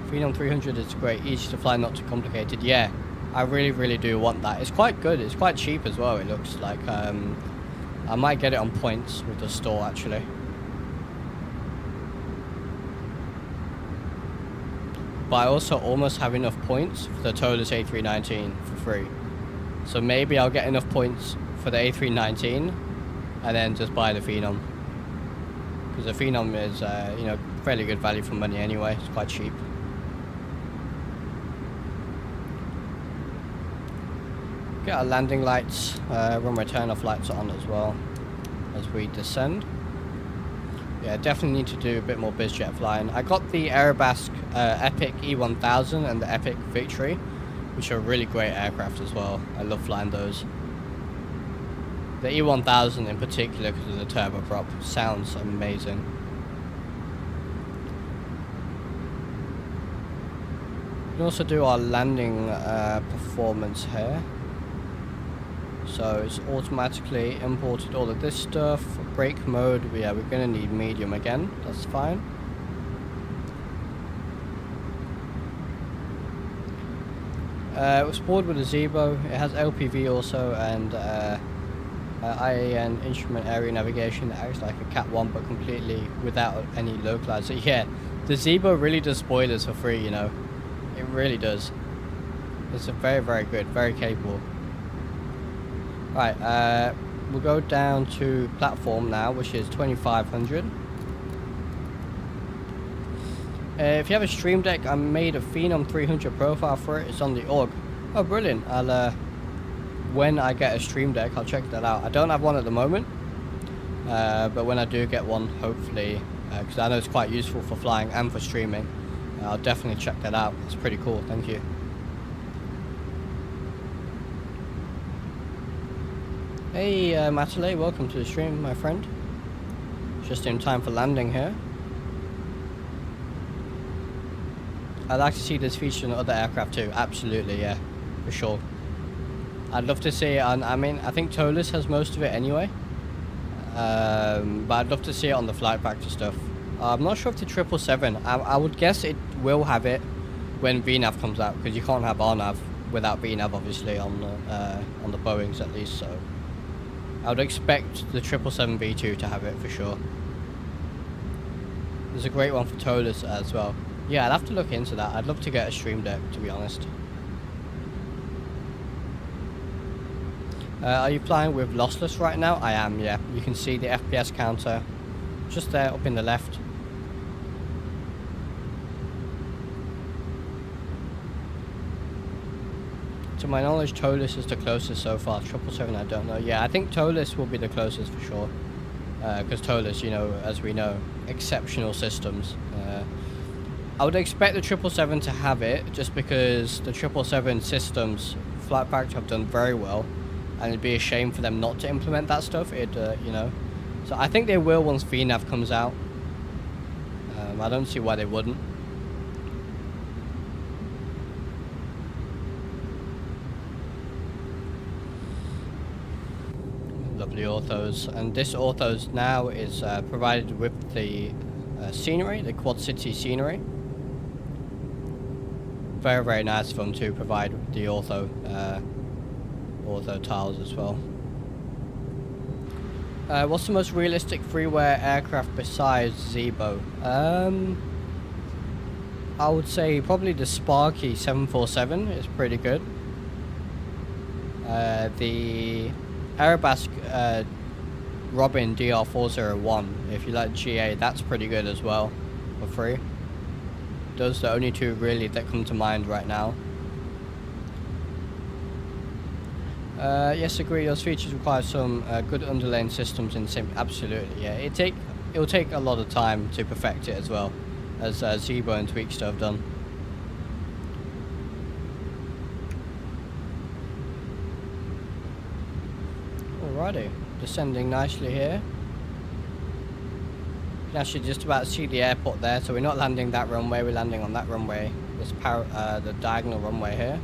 Phenom 300 is great, easy to fly, not too complicated. Yeah, I really do want that. It's quite good. It's quite cheap as well. It looks like I might get it on points with the store actually. But I also almost have enough points for the Tolis A319 for free. So maybe I'll get enough points for the A319 and then just buy the Phenom. Because the Phenom is, fairly good value for money anyway. It's quite cheap. Get our landing lights, runway turn-off lights on as well as we descend. Yeah, definitely need to do a bit more bizjet flying. I got the Aerobask Epic E1000 and the Epic Victory, which are really great aircraft as well. I love flying those. The E1000 in particular, because of the turboprop, sounds amazing. We can also do our landing performance here. So it's automatically imported all of this stuff. Brake mode, yeah, we're going to need medium again. That's fine. It was board with a Zebo. It has LPV also, and IAN instrument area navigation that acts like a Cat 1 but completely without any localizer. So yeah, the Zebo really does spoilers for free, you know. It really does. It's a very good, very capable. Right, we'll go down to platform now, which is 2500. If you have a Stream Deck, I made a Phenom 300 profile for it. It's on the org. Oh, brilliant. I'll, when I get a Stream Deck, I'll check that out. I don't have one at the moment, but when I do get one, hopefully, because I know it's quite useful for flying and for streaming, I'll definitely check that out. It's pretty cool. Thank you. Hey, Matale, welcome to the stream, my friend. Just in time for landing here. I'd like to see this featured on other aircraft too. Absolutely, yeah, for sure. I'd love to see it on, I mean, I think Tolis has most of it anyway. But I'd love to see it on the Flight Factor stuff. I'm not sure if the 777, I would guess it will have it when VNAV comes out, because you can't have RNAV without VNAV, obviously, on the Boeings at least, so. I would expect the 777-V2 to have it for sure. There's a great one for Tolis as well. Yeah, I'd have to look into that. I'd love to get a Stream Deck, to be honest. Are you flying with lossless right now? I am, yeah. You can see the FPS counter just there up in the left. To my knowledge, Tolis is the closest so far. 777, I don't know. Yeah, I think Tolis will be the closest for sure. Because Tolis, you know, as we know, exceptional systems. I would expect the 777 to have it, just because the 777 systems, Flight Factor have done very well. And it'd be a shame for them not to implement that stuff, you know. So I think they will once VNAV comes out. I don't see why they wouldn't. Lovely orthos, and this orthos now is provided with the scenery, the Quad City scenery. Very, very nice of them to provide the ortho tiles as well. What's the most realistic freeware aircraft besides Zebo? I would say probably the Sparky 747 is pretty good. The Airbus Robin DR401, if you like GA, that's pretty good as well for free. Those are the only two really that come to mind right now. Yes, agree. Those features require some good underlying systems in sim. Absolutely, yeah. It'll take a lot of time to perfect it as well, as Zebo and Tweakster have done. Alrighty, descending nicely here. You can actually just about see the airport there. So we're not landing that runway. We're landing on that runway. This the diagonal runway here.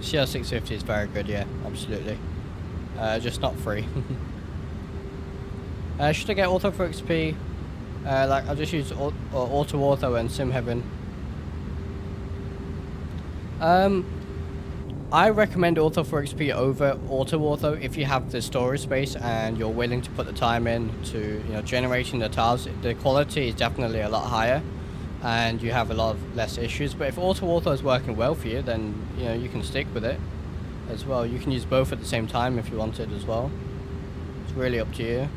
CL650 is very good, yeah, absolutely. Just not free. Should I get Auto for XP? Like, I'll just use Auto and Sim Heaven. I recommend Auto for XP over Auto if you have the storage space and you're willing to put the time in to, generating the tiles. The quality is definitely a lot higher and you have a lot of less issues. But if Auto is working well for you, then you can stick with it as well. You can use both at the same time if you wanted as well. It's really up to you.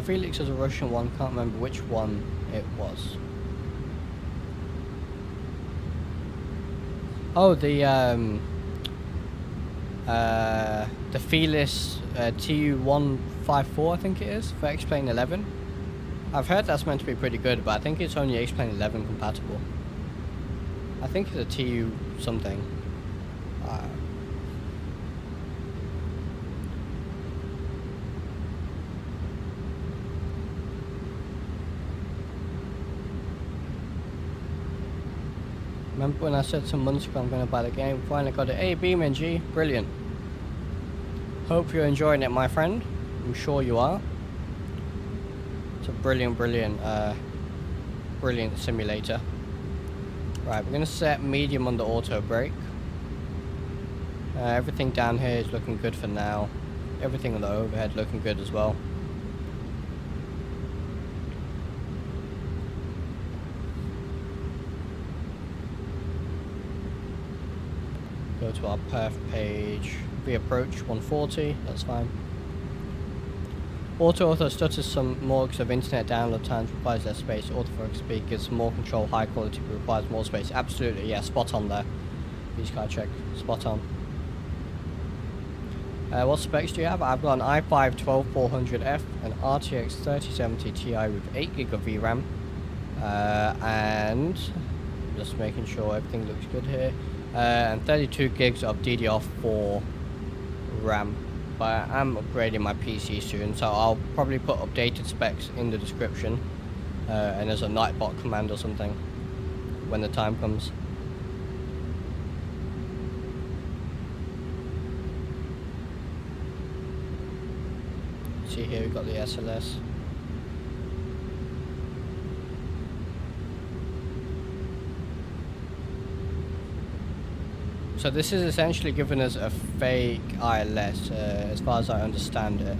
Felix is a Russian one, can't remember which one it was. Oh, the Felis TU154, I think it is, for xplane 11. I've heard that's meant to be pretty good, but I think it's only xplane 11 compatible. I think it's a TU something. Remember when I said some months ago I'm going to buy the game? Finally got it. Hey, Beeman G, brilliant. Hope you're enjoying it, my friend. I'm sure you are. It's a brilliant simulator. Right, we're going to set medium under auto brake. Everything down here is looking good for now. Everything on the overhead looking good as well. Go to our perf page. We approach 140, that's fine. Auto stutters some more because of internet download times, requires less space. Auto for XP gives more control, high quality, but requires more space. Absolutely, yeah, spot on there. Please car check, spot on. What specs do you have? I've got an i5 12400F, an RTX 3070 Ti with 8GB of VRAM, and just making sure everything looks good here. And 32 gigs of DDR4 RAM, but I am upgrading my PC soon, so I'll probably put updated specs in the description, and there's a Nightbot command or something when the time comes. See here, we've got the SLS. So this is essentially giving us a fake ILS, as far as I understand it.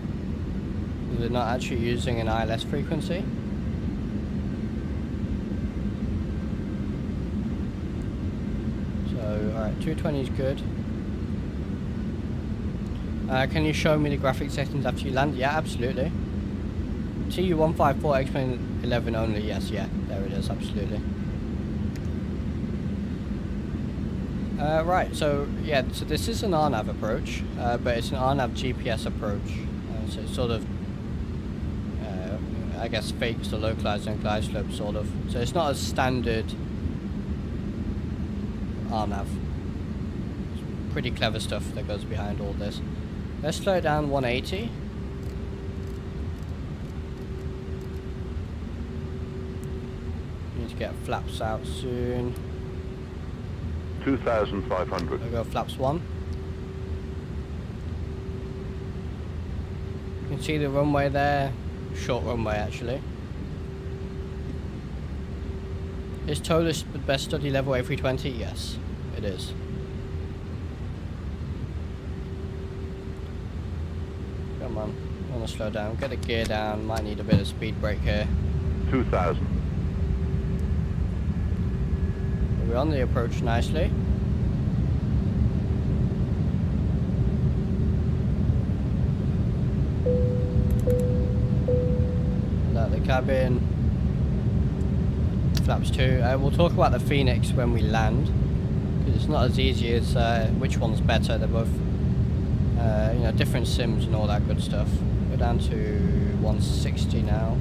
They're not actually using an ILS frequency. So, alright, 220 is good. Can you show me the graphic settings after you land? Yeah, absolutely. TU154 xplane 11 only, yes, yeah, there it is, absolutely. Right, so yeah, so this is an RNAV approach, but it's an RNAV GPS approach. So it sort of, I guess, fakes the localized and glide slope, sort of. So it's not a standard RNAV. It's pretty clever stuff that goes behind all this. Let's slow down 180. Need to get flaps out soon. 2,500. We'll go flaps 1. You can see the runway there. Short runway actually. Is TOLUS the best study level A320? Yes, it is. Come on, I want to slow down. Get the gear down. Might need a bit of speed brake here. 2000. We're on the approach nicely. Out the cabin. Flaps 2. We'll talk about the Phoenix when we land, because it's not as easy as which one's better. They're both, you know, different sims and all that good stuff. We're down to 160 now.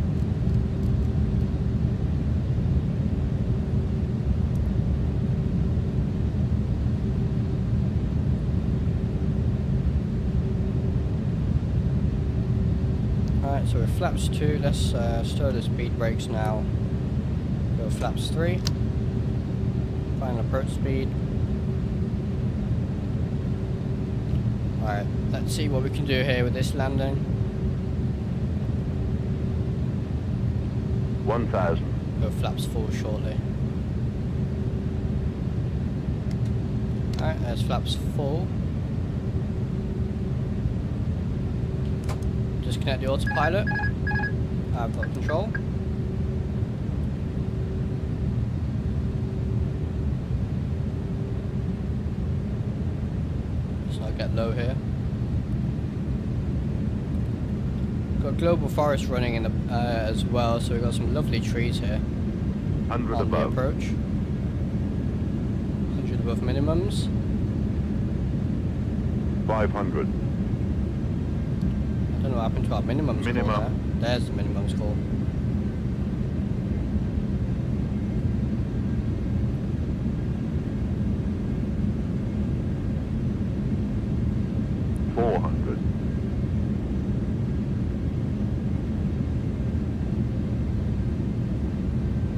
Alright, so we're flaps 2. Let's stow the speed brakes now. Go flaps 3. Final approach speed. Alright, let's see what we can do here with this landing. 1000. Go flaps full shortly. Alright, there's flaps full. Disconnect the autopilot. I've got control. Let's not get low here. Got global forest running in the as well, so we've got some lovely trees here. 100 on above. the approach. 100 above minimums. 500. I don't know what happened to our minimum score Minimum. there. There's the minimum score.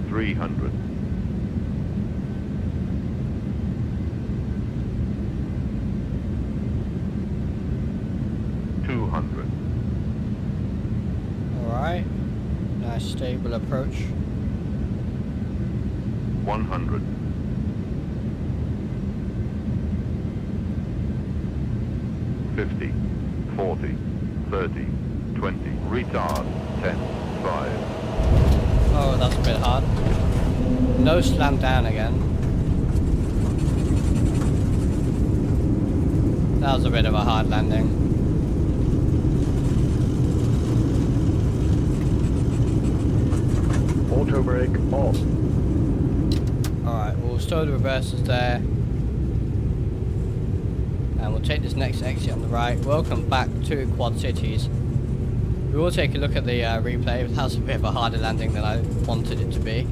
$300. $200. Alright. Nice stable approach. 100. 50, 40, 30, 20. Retard. 10, 5. Oh, that's a bit hard. No slam down again. That was a bit of a hard landing. Auto brake off. Alright, we'll stow the reversers there. And we'll take this next exit on the right. Welcome back to Quad Cities. We will take a look at the replay. That was a bit of a harder landing than I wanted it to be.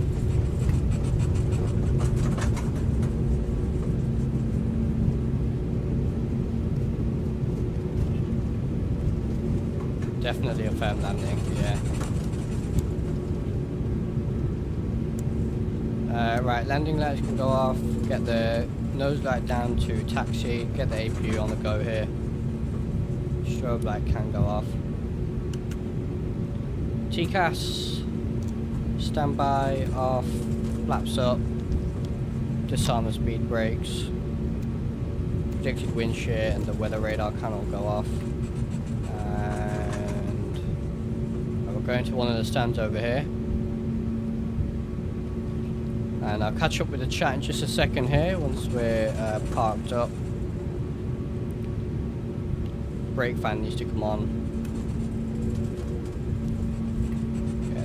Definitely a firm landing, yeah. Right, landing lights can go off. Get the nose light down to taxi. Get the APU on the go here. Strobe light can go off. TCAS, standby, off, flaps up, disarm the speed brakes, predicted wind shear and the weather radar can all go off. And we're going to one of the stands over here. And I'll catch up with the chat in just a second here once we're parked up. Brake fan needs to come on.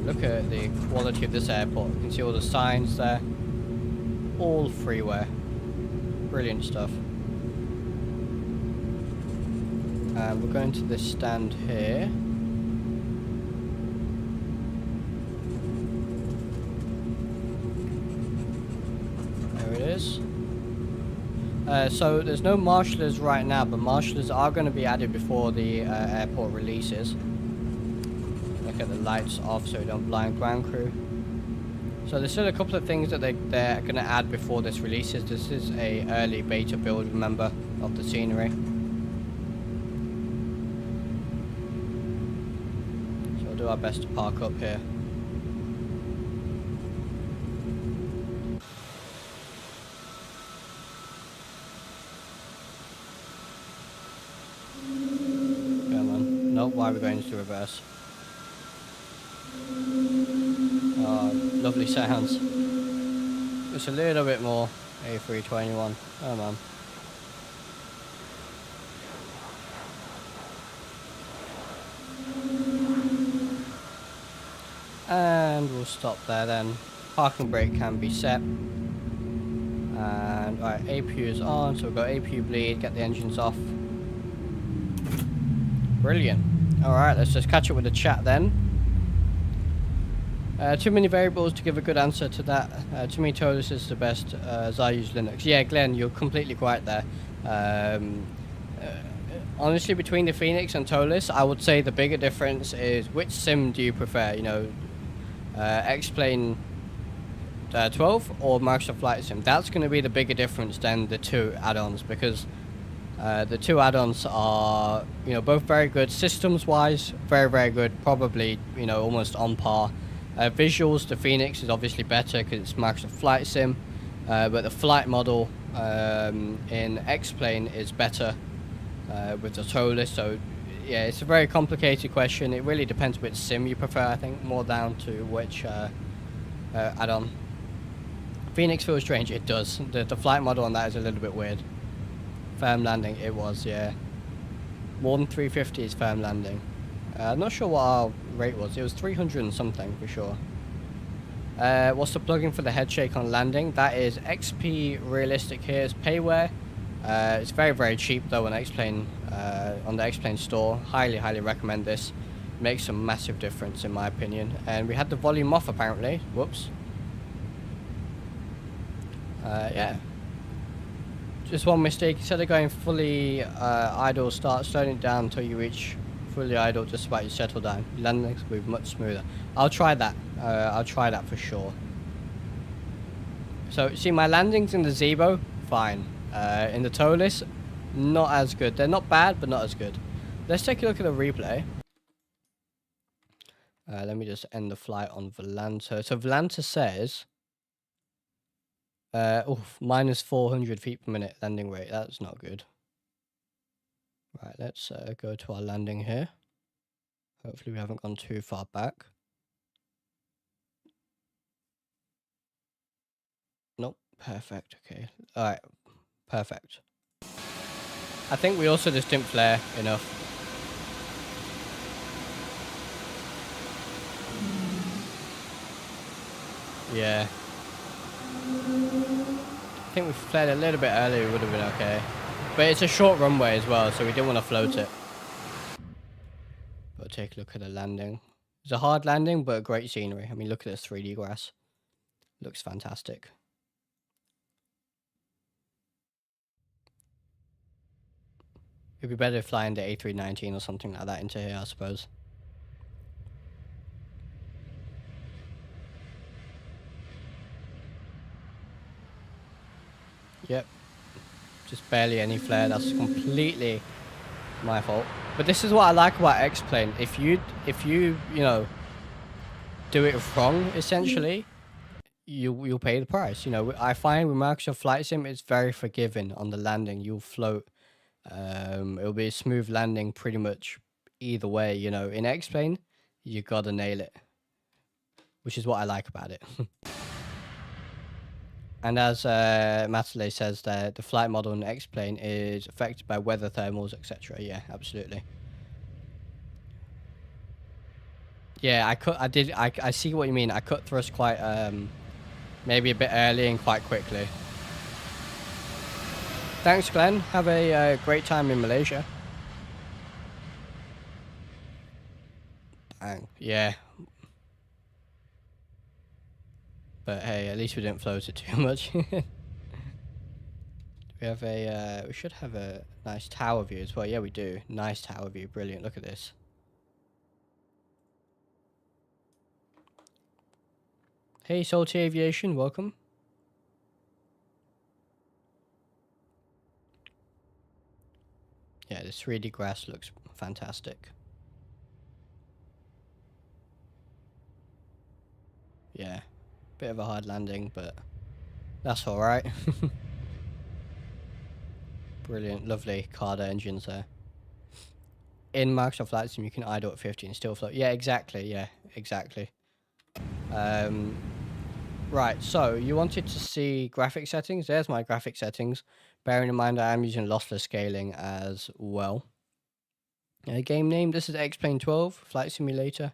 Look at the quality of this airport. You can see all the signs there. All freeware. Brilliant stuff. We're going to this stand here. There it is. So there's no marshallers right now, but marshallers are going to be added before the airport releases. Get the lights off so we don't blind ground crew. So there's still a couple of things that they're going to add before this releases. This is a early beta build, remember, of the scenery. do our best to park up here. Come on. Nope, why are we going into reverse? Oh, lovely sounds. It's a little bit more. A321. Come on. And we'll stop there then. Parking brake can be set. And right, APU is on, so we've got APU bleed, get the engines off. Brilliant. Alright, let's just catch up with the chat then. Too many variables to give a good answer to that. To me, TOLUS is the best as I use Linux. Yeah, Glenn, you're completely right there. Honestly, between the Phoenix and TOLUS, I would say the bigger difference is which sim do you prefer? You know, xplane 12 or Microsoft Flight Sim. That's going to be the bigger difference than the two add-ons, because the two add-ons are, you know, both very good systems-wise, very good, probably, you know, almost on par. Visuals, the Phoenix is obviously better because it's Microsoft Flight Sim, but the flight model in xplane is better with the TOLUS. So yeah, it's a very complicated question. It really depends which sim you prefer, I think, more down to which add-on. Phoenix feels strange. It does. The flight model on that is a little bit weird. Firm landing, it was, yeah. More than 350 is firm landing. I'm not sure what our rate was. It was 300 and something for sure. What's the plugin for the head shake on landing? That is XP Realistic here. It's payware. It's very cheap though on xplane, on the xplane store. Highly recommend this. Makes a massive difference in my opinion. And we had the volume off apparently. Whoops. Yeah. Just one mistake. Instead of going fully idle, start slowing it down until you reach fully idle, just about you settle down. Landings will be much smoother. I'll try that. I'll try that for sure. So, see, my landings in the Zebo, fine. In the TOLUS, not as good. They're not bad, but not as good. Let's take a look at the replay. Let me just end the flight on Volanta. So Volanta says, minus 400 feet per minute landing rate. That's not good. Right, let's go to our landing here. Hopefully we haven't gone too far back. Nope, perfect, okay. Alright, perfect. I think we also just didn't flare enough. Yeah. I think we flared a little bit earlier, we would have been okay. But it's a short runway as well, so we didn't want to float it. But take a look at the landing. It's a hard landing, but great scenery. I mean, look at this 3D grass. Looks fantastic. It'd be better flying the A319 or something like that into here, I suppose. Yep. Just barely any flare. That's completely my fault. But this is what I like about xplane. If you you know, do it wrong, essentially, you'll pay the price. You know, I find with Microsoft Flight Sim, it's very forgiving on the landing. You'll float. It'll be a smooth landing pretty much either way. You know, in xplane, you gotta nail it, which is what I like about it. And as Matale says there, the flight model in xplane is affected by weather thermals, etc. Yeah, absolutely. Yeah, I see what you mean. I cut thrust quite, maybe a bit early and quite quickly. Thanks, Glenn. Have a great time in Malaysia. Bang. Yeah. But hey, at least we didn't float it too much. We have a, we should have a nice tower view as well. Yeah, we do. Nice tower view. Brilliant. Look at this. Hey, Salty Aviation. Welcome. Yeah, this 3D grass looks fantastic. yeah, bit of a hard landing, but that's all right. Brilliant, lovely Carder engines there. In Microsoft Flight Sim, you can idle at 50 and still float. Yeah, exactly. Yeah, exactly. Right, so you wanted to see graphic settings. There's my graphic settings. Bearing in mind I am using lossless scaling as well. Game name, this is xplane 12 Flight Simulator.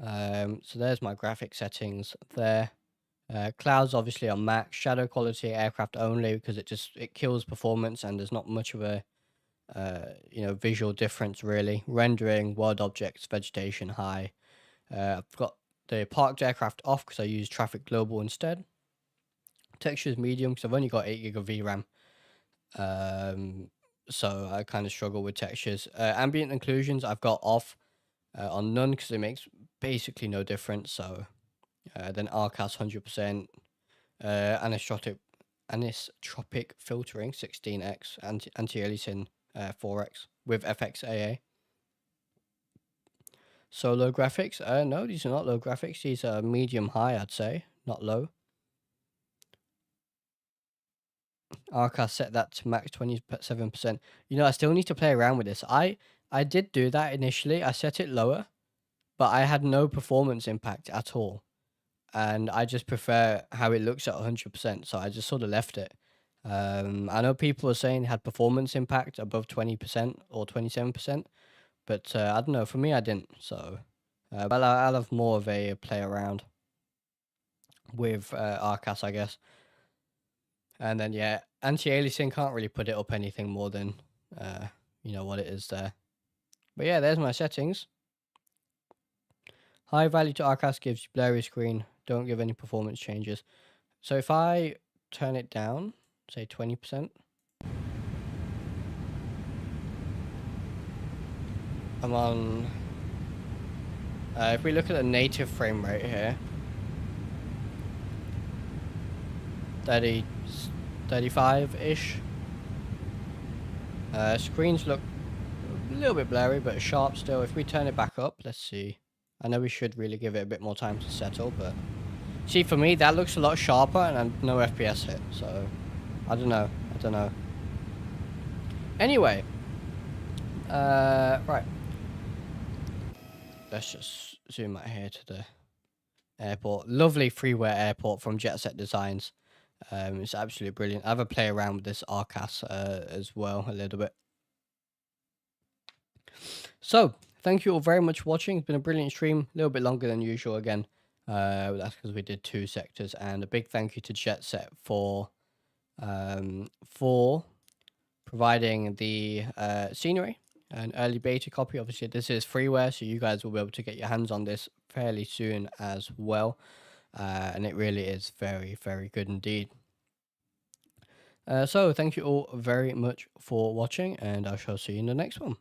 So there's my graphic settings there. Clouds obviously on max. Shadow quality aircraft only, because it kills performance and there's not much of a visual difference really. Rendering, world objects, vegetation high. I've got the parked aircraft off because I use traffic global instead. Textures medium because I've only got 8 gig of VRAM. So I kind of struggle with textures. Ambient occlusions I've got off on none because it makes basically no difference. So then RCAS 100%, anisotropic filtering 16x, anti-aliasing 4x with FXAA. So low graphics? No, these are not low graphics. These are medium high, I'd say, not low. RCAS set that to max 27%. You know, I still need to play around with this. I did do that initially. I set it lower, but I had no performance impact at all. And I just prefer how it looks at 100%, so I just sort of left it. I know people are saying it had performance impact above 20% or 27%, but I don't know. For me, I didn't. So, but I'll have more of a play around with RCAS, I guess. And then, yeah, anti-aliasing can't really put it up anything more than, what it is there. But yeah, there's my settings. High value to RCAS gives you blurry screen. Don't give any performance changes. So if I turn it down, say 20%. I'm on... if we look at the native frame rate here, 35-ish. Screens look a little bit blurry, but sharp still. If we turn it back up, let's see. I know we should really give it a bit more time to settle, but... See, for me, that looks a lot sharper and no FPS hit, so... I don't know. Anyway. Right. Let's just zoom out here to the airport. Lovely freeware airport from JetSet Designs. It's absolutely brilliant. I have a play around with this RCAS as well a little bit. So, thank you all very much for watching. It's been a brilliant stream. A little bit longer than usual again. That's because we did 2 sectors. And a big thank you to JetSet for providing the scenery. An early beta copy. Obviously, this is freeware, so you guys will be able to get your hands on this fairly soon as well. And it really is very, very good indeed. So, thank you all very much for watching, and I shall see you in the next one.